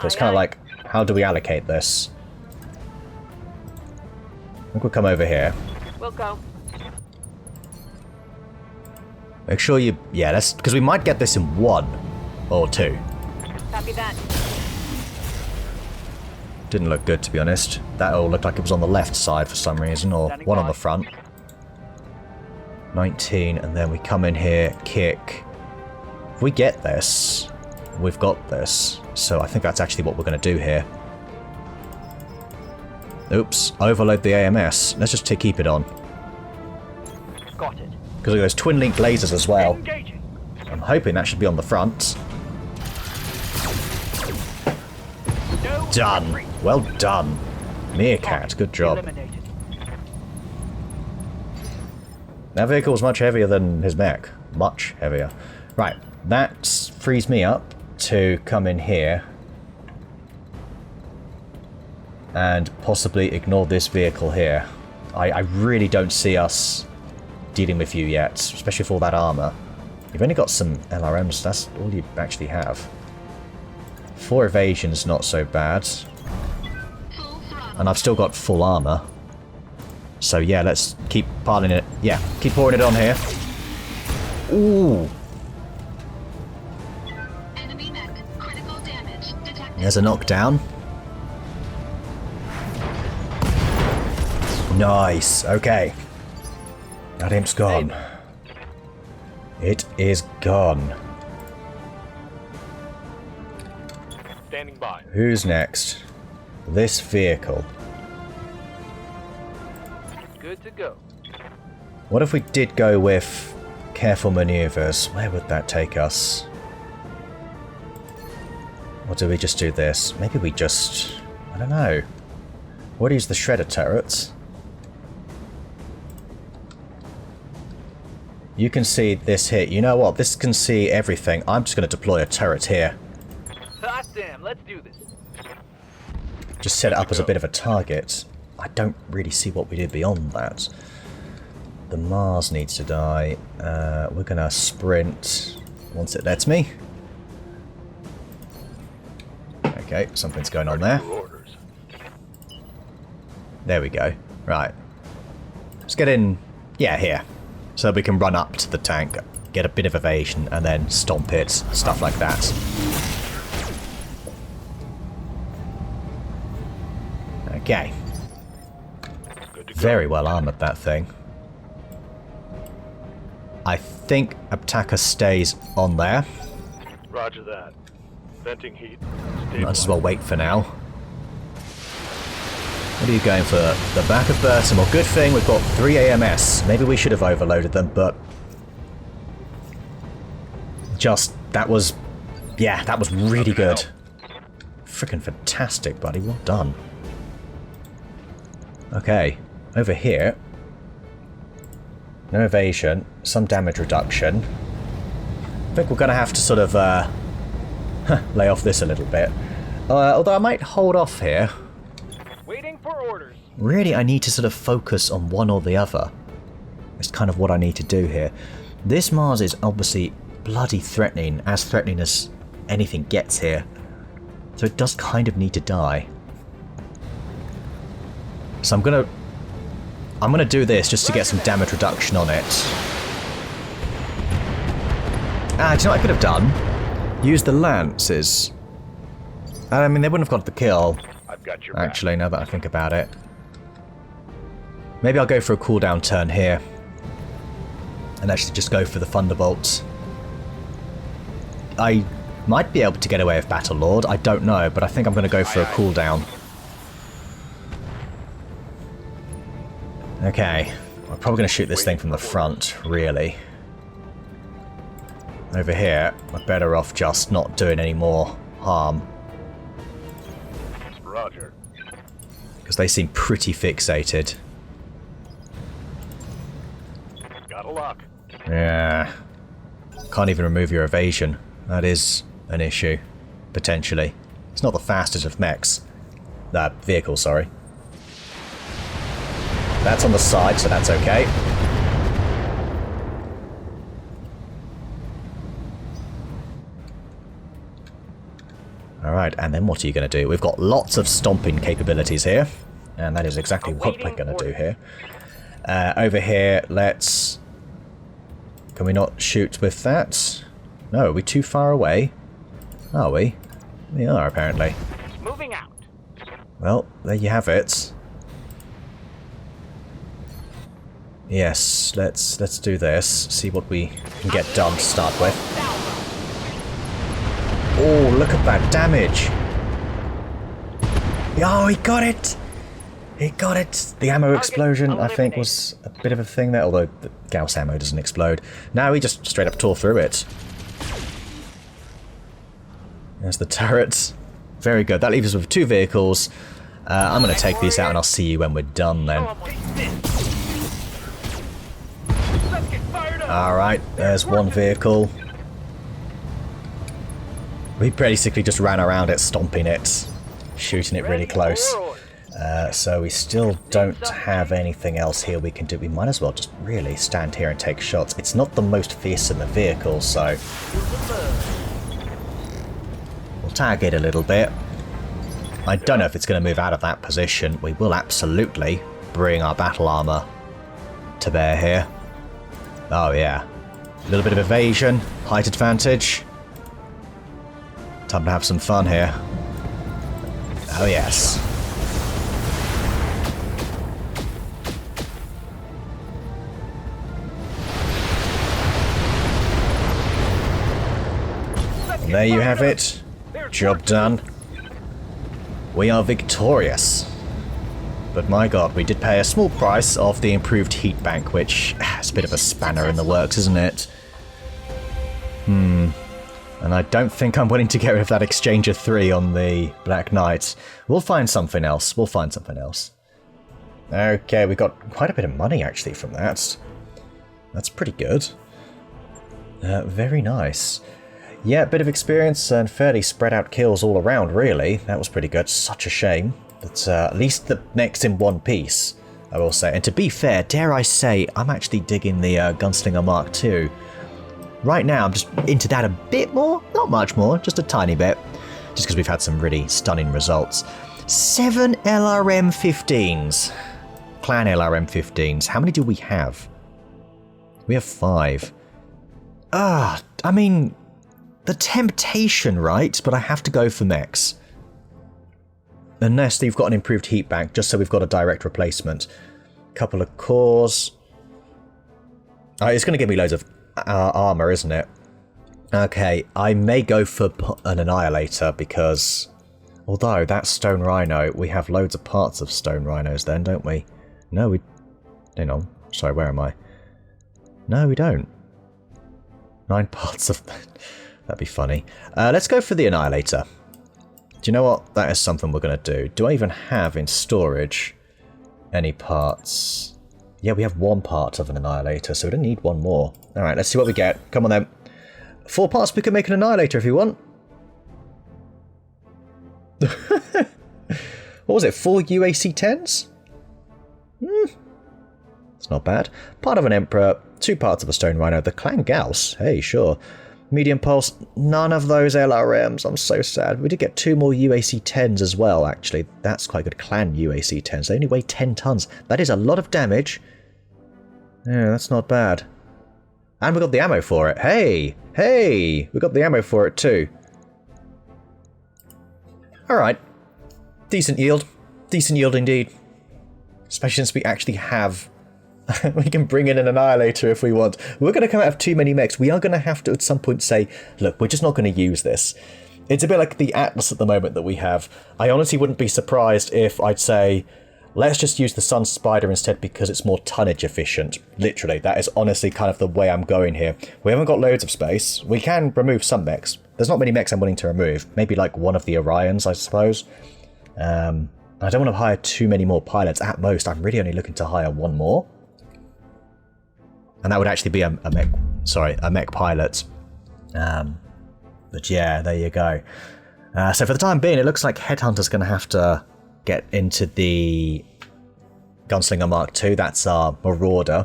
So it's kind of like, how do we allocate this? I think we'll come over here. We'll go. Make sure you... Yeah, that's... Because we might get this in 1 or 2. Copy that. Didn't look good, to be honest. That all looked like it was on the left side for some reason, or one on the front. 19, and then we come in here, kick. If we get this, we've got this. So I think that's actually what we're going to do here. Oops, overload the AMS. Let's just keep it on. Got it. Because of those twin link lasers as well. Engaging. I'm hoping that should be on the front. No Done. retreat. Well done. Meerkat, good job. Eliminated. That vehicle's much heavier than his mech. Much heavier. Right, that frees me up to come in here and possibly ignore this vehicle here. I really don't see us dealing with you yet, especially for all that armor. You've only got some LRMs, that's all you actually have. 4 evasion's not so bad. Full throttle. And I've still got full armor. So yeah, let's keep piling it. Yeah, keep pouring it on here. Ooh. Enemy mech. Critical damage detected. There's a knockdown. Nice. Okay. That imp's gone. It is gone. Standing by. Who's next? This vehicle. Good to go. What if we did go with careful maneuvers? Where would that take us? Or do we just do this? Maybe we just... I don't know. What is the shredder turrets? You can see this here. You know what? This can see everything. I'm just going to deploy a turret here. Hot damn, let's do this. Just set it up as a bit of a target. I don't really see what we do beyond that. The Mars needs to die. We're going to sprint once it lets me. Okay, something's going on there. There we go. Right. Let's get in, yeah, here. So we can run up to the tank, get a bit of evasion, and then stomp it, stuff like that. Okay. Very well armoured, that thing. I think Abtaka stays on there. Roger that. Venting heat. Might as well wait for now. What are you going for? The back of Burton. Well, good thing we've got 3 AMS. Maybe we should have overloaded them, but... Just, that was... Yeah, that was really good. Freaking fantastic, buddy. Well done. Okay, over here. No evasion, some damage reduction. I think we're going to have to sort of lay off this a little bit. Although I might hold off here. Waiting for orders. Really, I need to sort of focus on one or the other. It's kind of what I need to do here. This Mars is obviously bloody threatening as anything gets here. So it does kind of need to die. So I'm gonna do this just to get some damage reduction on it. Do you know what I could have done? Use the lances. I mean, they wouldn't have got the kill. I've got your back. Actually, now that I think about it. Maybe I'll go for a cooldown turn here. And actually just go for the Thunderbolts. I might be able to get away with Battle Lord, I don't know, but I think I'm going to go for a cooldown. Okay, we're probably going to shoot this thing from the front, really. Over here, we're better off just not doing any more harm. Roger. Because they seem pretty fixated. Got a lock. Yeah. Can't even remove your evasion. That is an issue, potentially. It's not the fastest of mechs. Vehicles, sorry. That's on the side, so that's okay. Alright, and then what are you going to do? We've got lots of stomping capabilities here. And that is exactly what we're going to do here. Over here, let's... Can we not shoot with that? No, are we too far away? Are we? We are, apparently. Moving out. Well, there you have it. Yes, let's do this. See what we can get done to start with. Oh, look at that damage! Oh, he got it! He got it! The ammo explosion, I think, was a bit of a thing there, although the Gauss ammo doesn't explode. No, he just straight up tore through it. There's the turret. Very good. That leaves us with 2 vehicles. I'm going to take these out and I'll see you when we're done then. Alright, there's one vehicle. We basically just ran around it, stomping it, shooting it really close. So we still don't have anything else here we can do. We might as well just really stand here and take shots. It's not the most fierce in the vehicle, so... We'll tag it a little bit. I don't know if it's going to move out of that position. We will absolutely bring our battle armor to bear here. Oh yeah. A little bit of evasion, height advantage. Time to have some fun here. Oh yes. And there you have it. Job done. We are victorious. But my god, we did pay a small price of the improved heat bank, which is a bit of a spanner in the works, isn't it? And I don't think I'm willing to get rid of that Exchanger 3 on the Black Knight. We'll find something else. We'll find something else. Okay, we got quite a bit of money actually from that. That's pretty good. Very nice. Yeah, a bit of experience and fairly spread out kills all around, really. That was pretty good. Such a shame. But at least the mech's in one piece, I will say. And to be fair, dare I say, I'm actually digging the Gunslinger Mark II. Right now, I'm just into that a bit more. Not much more, just a tiny bit. Just because we've had some really stunning results. 7 LRM-15s. Clan LRM-15s. How many do we have? We have 5. I mean... The temptation, right? But I have to go for mechs. Unless you've got an improved heat bank, just so we've got a direct replacement. Couple of cores. Oh, it's going to give me loads of armor, isn't it? Okay, I may go for an Annihilator because... Although, that Stone Rhino, we have loads of parts of Stone Rhinos then, don't we? No, we... Hang on. Sorry, where am I? No, we don't. 9 parts of... That'd be funny. Let's go for the Annihilator. Do you know what? That is something we're going to do. Do I even have in storage any parts? Yeah, we have 1 part of an Annihilator, so we don't need 1 more. Alright, let's see what we get. Come on then. 4 parts, we can make an Annihilator if you want. What was it? 4 UAC-10s? It's not bad. Part of an Emperor, 2 parts of a Stone Rhino, the Clan Gauss. Hey, sure. Medium Pulse, none of those LRMs. I'm so sad. We did get 2 more UAC-10s as well, actually. That's quite good. Clan UAC-10s. They only weigh 10 tons. That is a lot of damage. Yeah, that's not bad. And we got the ammo for it. Hey! Hey! We got the ammo for it too. Alright. Decent yield. Decent yield indeed. Especially since we actually have... we can bring in an Annihilator if we want. We're going to come out of too many mechs. We are going to have to at some point say, look, we're just not going to use this. It's a bit like the Atlas at the moment that we have. I honestly wouldn't be surprised if I'd say, Let's just use the Sun Spider instead because it's more tonnage efficient. Literally, that is honestly kind of the way I'm going here. We haven't got loads of space. We can remove some mechs. There's not many mechs I'm willing to remove. Maybe like one of the Orions, I suppose. I don't want to hire too many more pilots. At most, I'm really only looking to hire one more. And that would actually be a mech pilot. But yeah, there you go. So for the time being, it looks like Headhunter's going to have to get into the Gunslinger Mark II. That's our Marauder,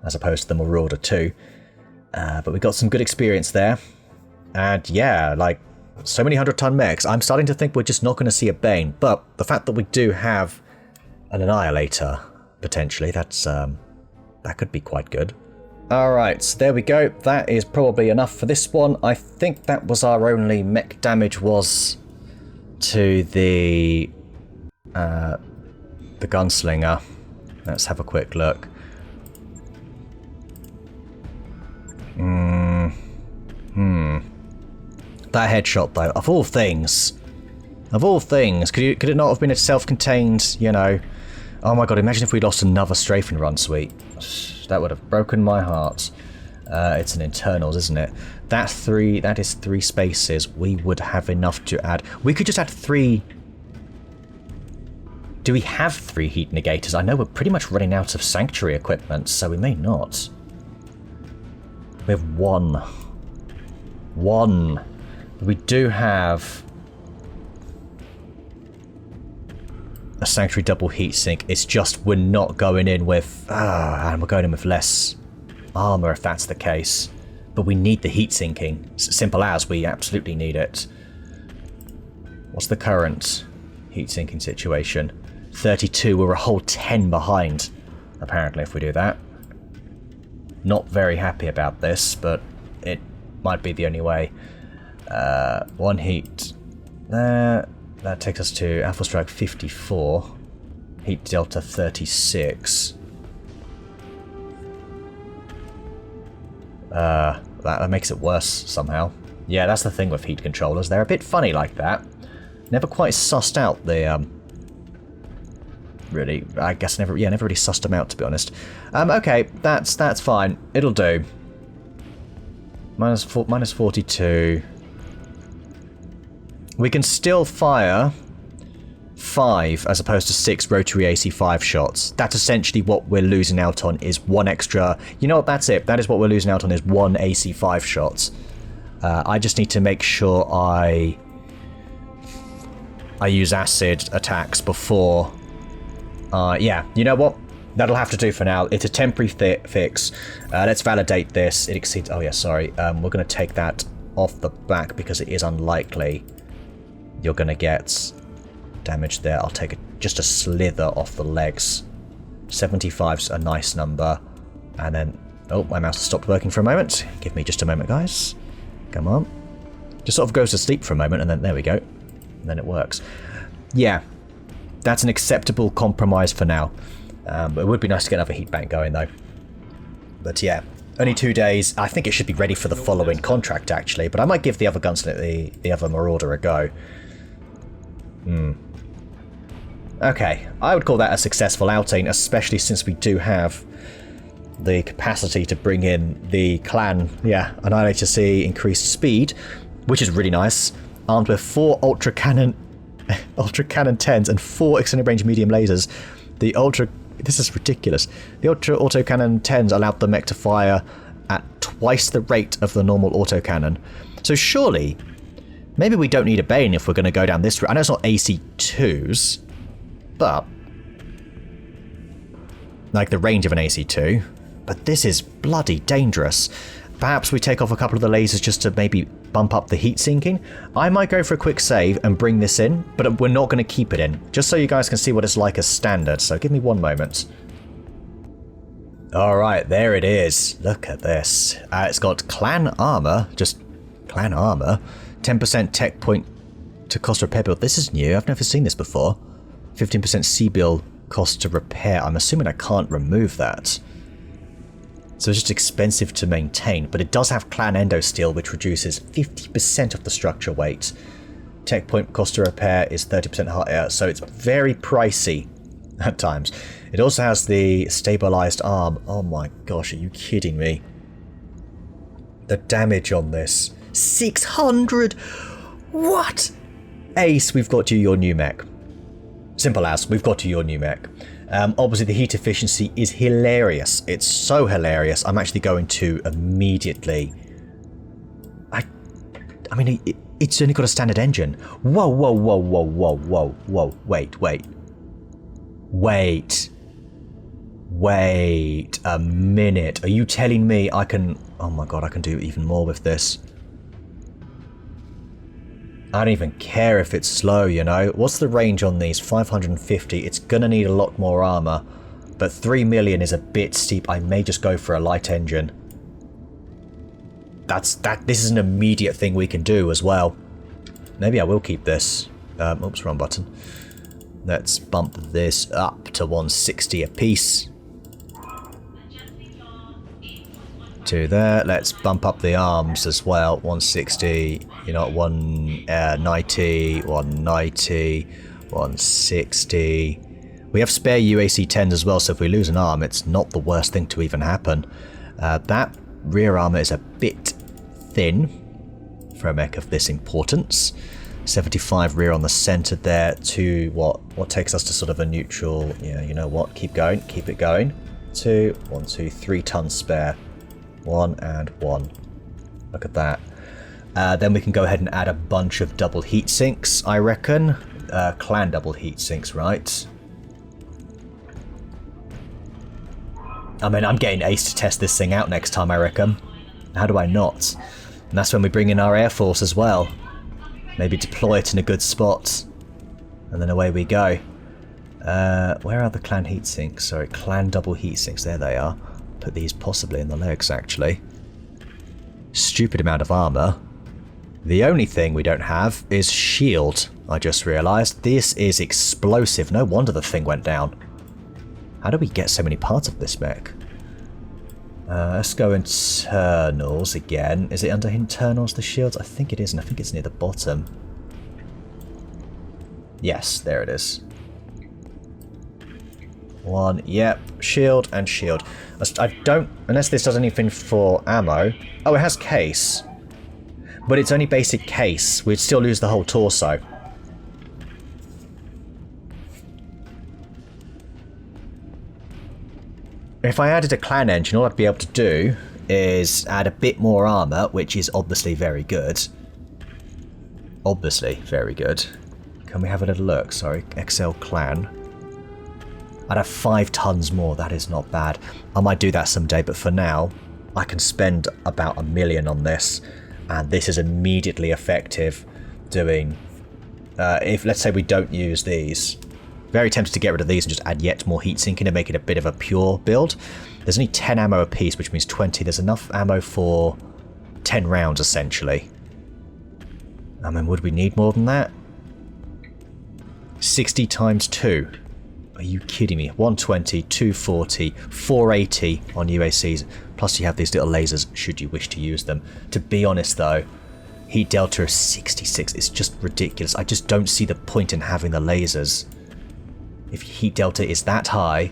as opposed to the Marauder 2. But we got some good experience there. And yeah, like, so many 100-ton mechs. I'm starting to think we're just not going to see a Bane. But the fact that we do have an Annihilator, potentially, that's that could be quite good. Alright, so there we go. That is probably enough for this one. I think that was our only mech damage was to the Gunslinger. Let's have a quick look. That headshot, though, of all things, could it not have been a self-contained, you know... Oh my god, imagine if we lost another strafing run suite. That would have broken my heart. It's an internals, isn't it? That is 3 spaces. We would have enough to add. We could just add 3... Do we have 3 heat negators? I know we're pretty much running out of sanctuary equipment, so we may not. We have 1. 1. We do have a sanctuary double heatsink. It's just we're not going in with... and we're going in with less armor if that's the case. But we need the heat sinking. Simple as, we absolutely need it. What's the current heat sinking situation? 32, we're a whole 10 behind, apparently, if we do that. Not very happy about this, but it might be the only way. 1 heat there. That takes us to Alpha Strike 54. Heat Delta 36. That makes it worse somehow. Yeah, that's the thing with heat controllers. They're a bit funny like that. Never quite sussed out the... really, I guess never really sussed them out, to be honest. Okay, that's fine. It'll do. Minus 42. We can still fire 5 as opposed to 6 rotary AC5 shots. That's essentially what we're losing out on, is 1 extra... You know what, that's it. That is what we're losing out on, is 1 AC5 shots. I just need to make sure I use acid attacks before... yeah, you know what? That'll have to do for now. It's a temporary fix. Let's validate this. It exceeds... Oh yeah, sorry. We're going to take that off the back because it is unlikely you're going to get damage there. I'll take just a slither off the legs. 75's a nice number. And then... Oh, my mouse has stopped working for a moment. Give me just a moment, guys. Come on. Just sort of goes to sleep for a moment, and then there we go. And then it works. Yeah. That's an acceptable compromise for now. But it would be nice to get another heat bank going, though. But yeah. Only 2 days. I think it should be ready for the following contract, actually. But I might give the other gunslinger, the other Marauder, a go. Okay, I would call that a successful outing, especially since we do have the capacity to bring in the clan, Annihilator C increased speed, which is really nice, armed with 4 Ultra Cannon 10s and 4 extended range medium lasers. This is ridiculous. The Ultra Autocannon 10s allowed the mech to fire at twice the rate of the normal autocannon. So surely... Maybe we don't need a Bane if we're going to go down this route. I know it's not AC2s, but... like the range of an AC2. But this is bloody dangerous. Perhaps we take off a couple of the lasers just to maybe bump up the heat sinking. I might go for a quick save and bring this in, but we're not going to keep it in. Just so you guys can see what it's like as standard. So give me 1 moment. Alright, there it is. Look at this. It's got clan armor. Just clan armor. 10% tech point to cost repair build. This is new. I've never seen this before. 15% C-bill cost to repair. I'm assuming I can't remove that. So it's just expensive to maintain. But it does have clan endo steel, which reduces 50% of the structure weight. Tech point cost to repair is 30% higher. So it's very pricey. at times. It also has the stabilized arm. Oh my gosh, are you kidding me? The damage on this. 600! What? Ace, we've got you your new mech. Simple as, we've got you your new mech. Obviously the heat efficiency is hilarious. It's so hilarious. I'm actually going to immediately... I mean, it's only got a standard engine. Whoa, whoa, whoa, whoa, whoa, whoa, whoa. Wait. Wait a minute. Are you telling me I can... Oh my god, I can do even more with this. I don't even care if it's slow, you know. What's the range on these? 550. It's gonna need a lot more armor. But 3 million is a bit steep. I may just go for a light engine. This is an immediate thing we can do as well. Maybe I will keep this. Oops, wrong button. Let's bump this up to 160 apiece. To there. Let's bump up the arms as well. 160. You know, 190, 190, 160. We have spare UAC 10s as well, so if we lose an arm, it's not the worst thing to even happen. That rear armor is a bit thin for a mech of this importance. 75 rear on the center there to what takes us to sort of a neutral. Yeah, you know what? Keep going, keep it going. 2, 1, 2, 3 tons spare. 1 and 1. Look at that. Then we can go ahead and add a bunch of double heat sinks, I reckon. Clan double heat sinks, right? I mean, I'm getting Ace to test this thing out next time, I reckon. How do I not? And that's when we bring in our Air Force as well. Maybe deploy it in a good spot. And then away we go. Where are the clan heat sinks? Sorry, clan double heat sinks. There they are. Put these possibly in the legs, actually. Stupid amount of armor. The only thing we don't have is shield, I just realised. This is explosive. No wonder the thing went down. How do we get so many parts of this mech? Let's go internals again. Is it under internals, the shields? I think it is, and I think it's near the bottom. Yes, there it is. 1, yep, shield and shield. I don't, unless this does anything for ammo. Oh, it has case. But it's only basic case. We'd still lose the whole torso. If I added a clan engine, all I'd be able to do is add a bit more armor, which is obviously very good. Obviously very good. Can we have a little look? Sorry, XL clan. I'd have 5 tons more. That is not bad. I might do that someday, but for now, I can spend about 1 million on this, and this is immediately effective doing... if, let's say we don't use these... Very tempted to get rid of these and just add yet more heat sinking to make it a bit of a pure build. There's only 10 ammo a piece, which means 20. There's enough ammo for 10 rounds, essentially. I mean, would we need more than that? 60 times 2. Are you kidding me? 120, 240, 480 on UACs. Plus you have these little lasers, should you wish to use them. To be honest, though, heat delta is 66. It's just ridiculous. I just don't see the point in having the lasers. If heat delta is that high,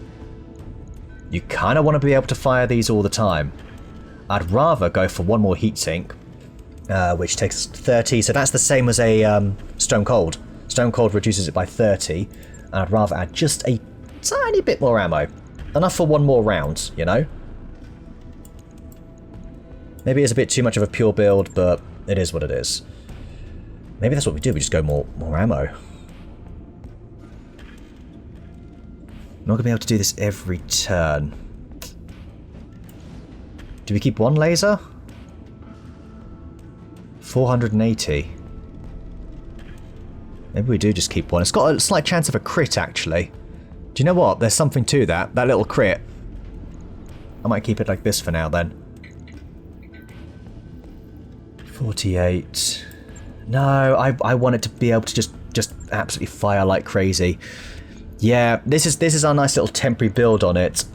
you kind of want to be able to fire these all the time. I'd rather go for 1 more heatsink, which takes 30, so that's the same as a Stone Cold. Stone Cold reduces it by 30, and I'd rather add just a tiny bit more ammo. Enough for 1 more round, you know? Maybe it's a bit too much of a pure build, but it is what it is. Maybe that's what we do, we just go more ammo. I'm not going to be able to do this every turn. Do we keep 1 laser? 480. Maybe we do just keep 1. It's got a slight chance of a crit, actually. Do you know what? There's something to that. That little crit. I might keep it like this for now, then. 48. No, I want it to be able to just absolutely fire like crazy. Yeah, this is our nice little temporary build on it.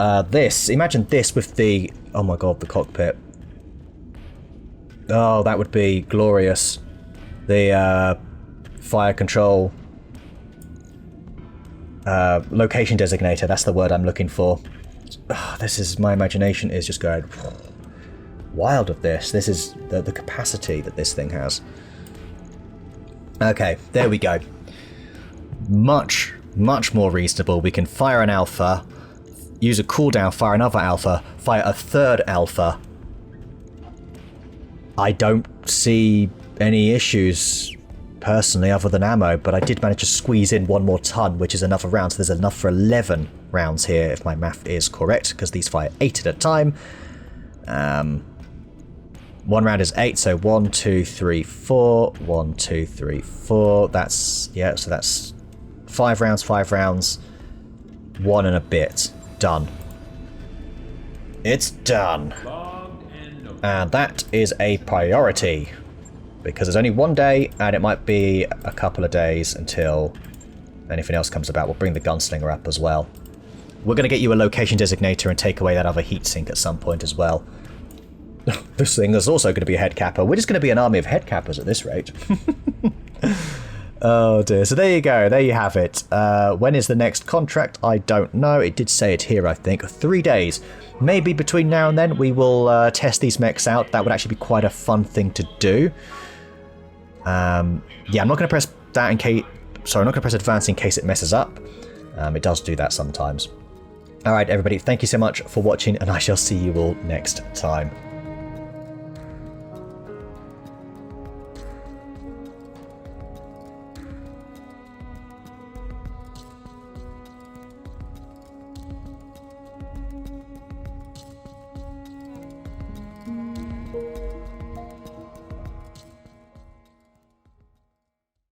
Imagine this with the... Oh my god, the cockpit. Oh, that would be glorious. The fire control. Location designator, that's the word I'm looking for. This is, my imagination is just going wild of this. This is the capacity that this thing has. Okay, there we go. Much more reasonable. We can fire an alpha, use a cooldown, fire another alpha, fire a third alpha. I don't see any issues personally other than ammo, but I did manage to squeeze in one more ton, which is another round, so there's enough for 11 rounds here if my math is correct, because these fire 8 at a time. One round is 8, so 1, 2, 3, 4, 1, 2, 3, 4. That's, yeah, so that's 5 rounds, 1 and a bit. Done. It's done. And that is a priority, because there's only one day, and it might be a couple of days until anything else comes about. We'll bring the gunslinger up as well. We're going to get you a location designator and take away that other heatsink at some point as well. This thing is also going to be a head capper. We're just going to be an army of head cappers at this rate. Oh dear. So there you go. There you have it. When is the next contract? I don't know. It did say it here, I think. 3 days. Maybe between now and then we will test these mechs out. That would actually be quite a fun thing to do. Yeah, I'm not going to press that in case... Sorry, I'm not going to press advance in case it messes up. It does do that sometimes. Alright, everybody. Thank you so much for watching, and I shall see you all next time.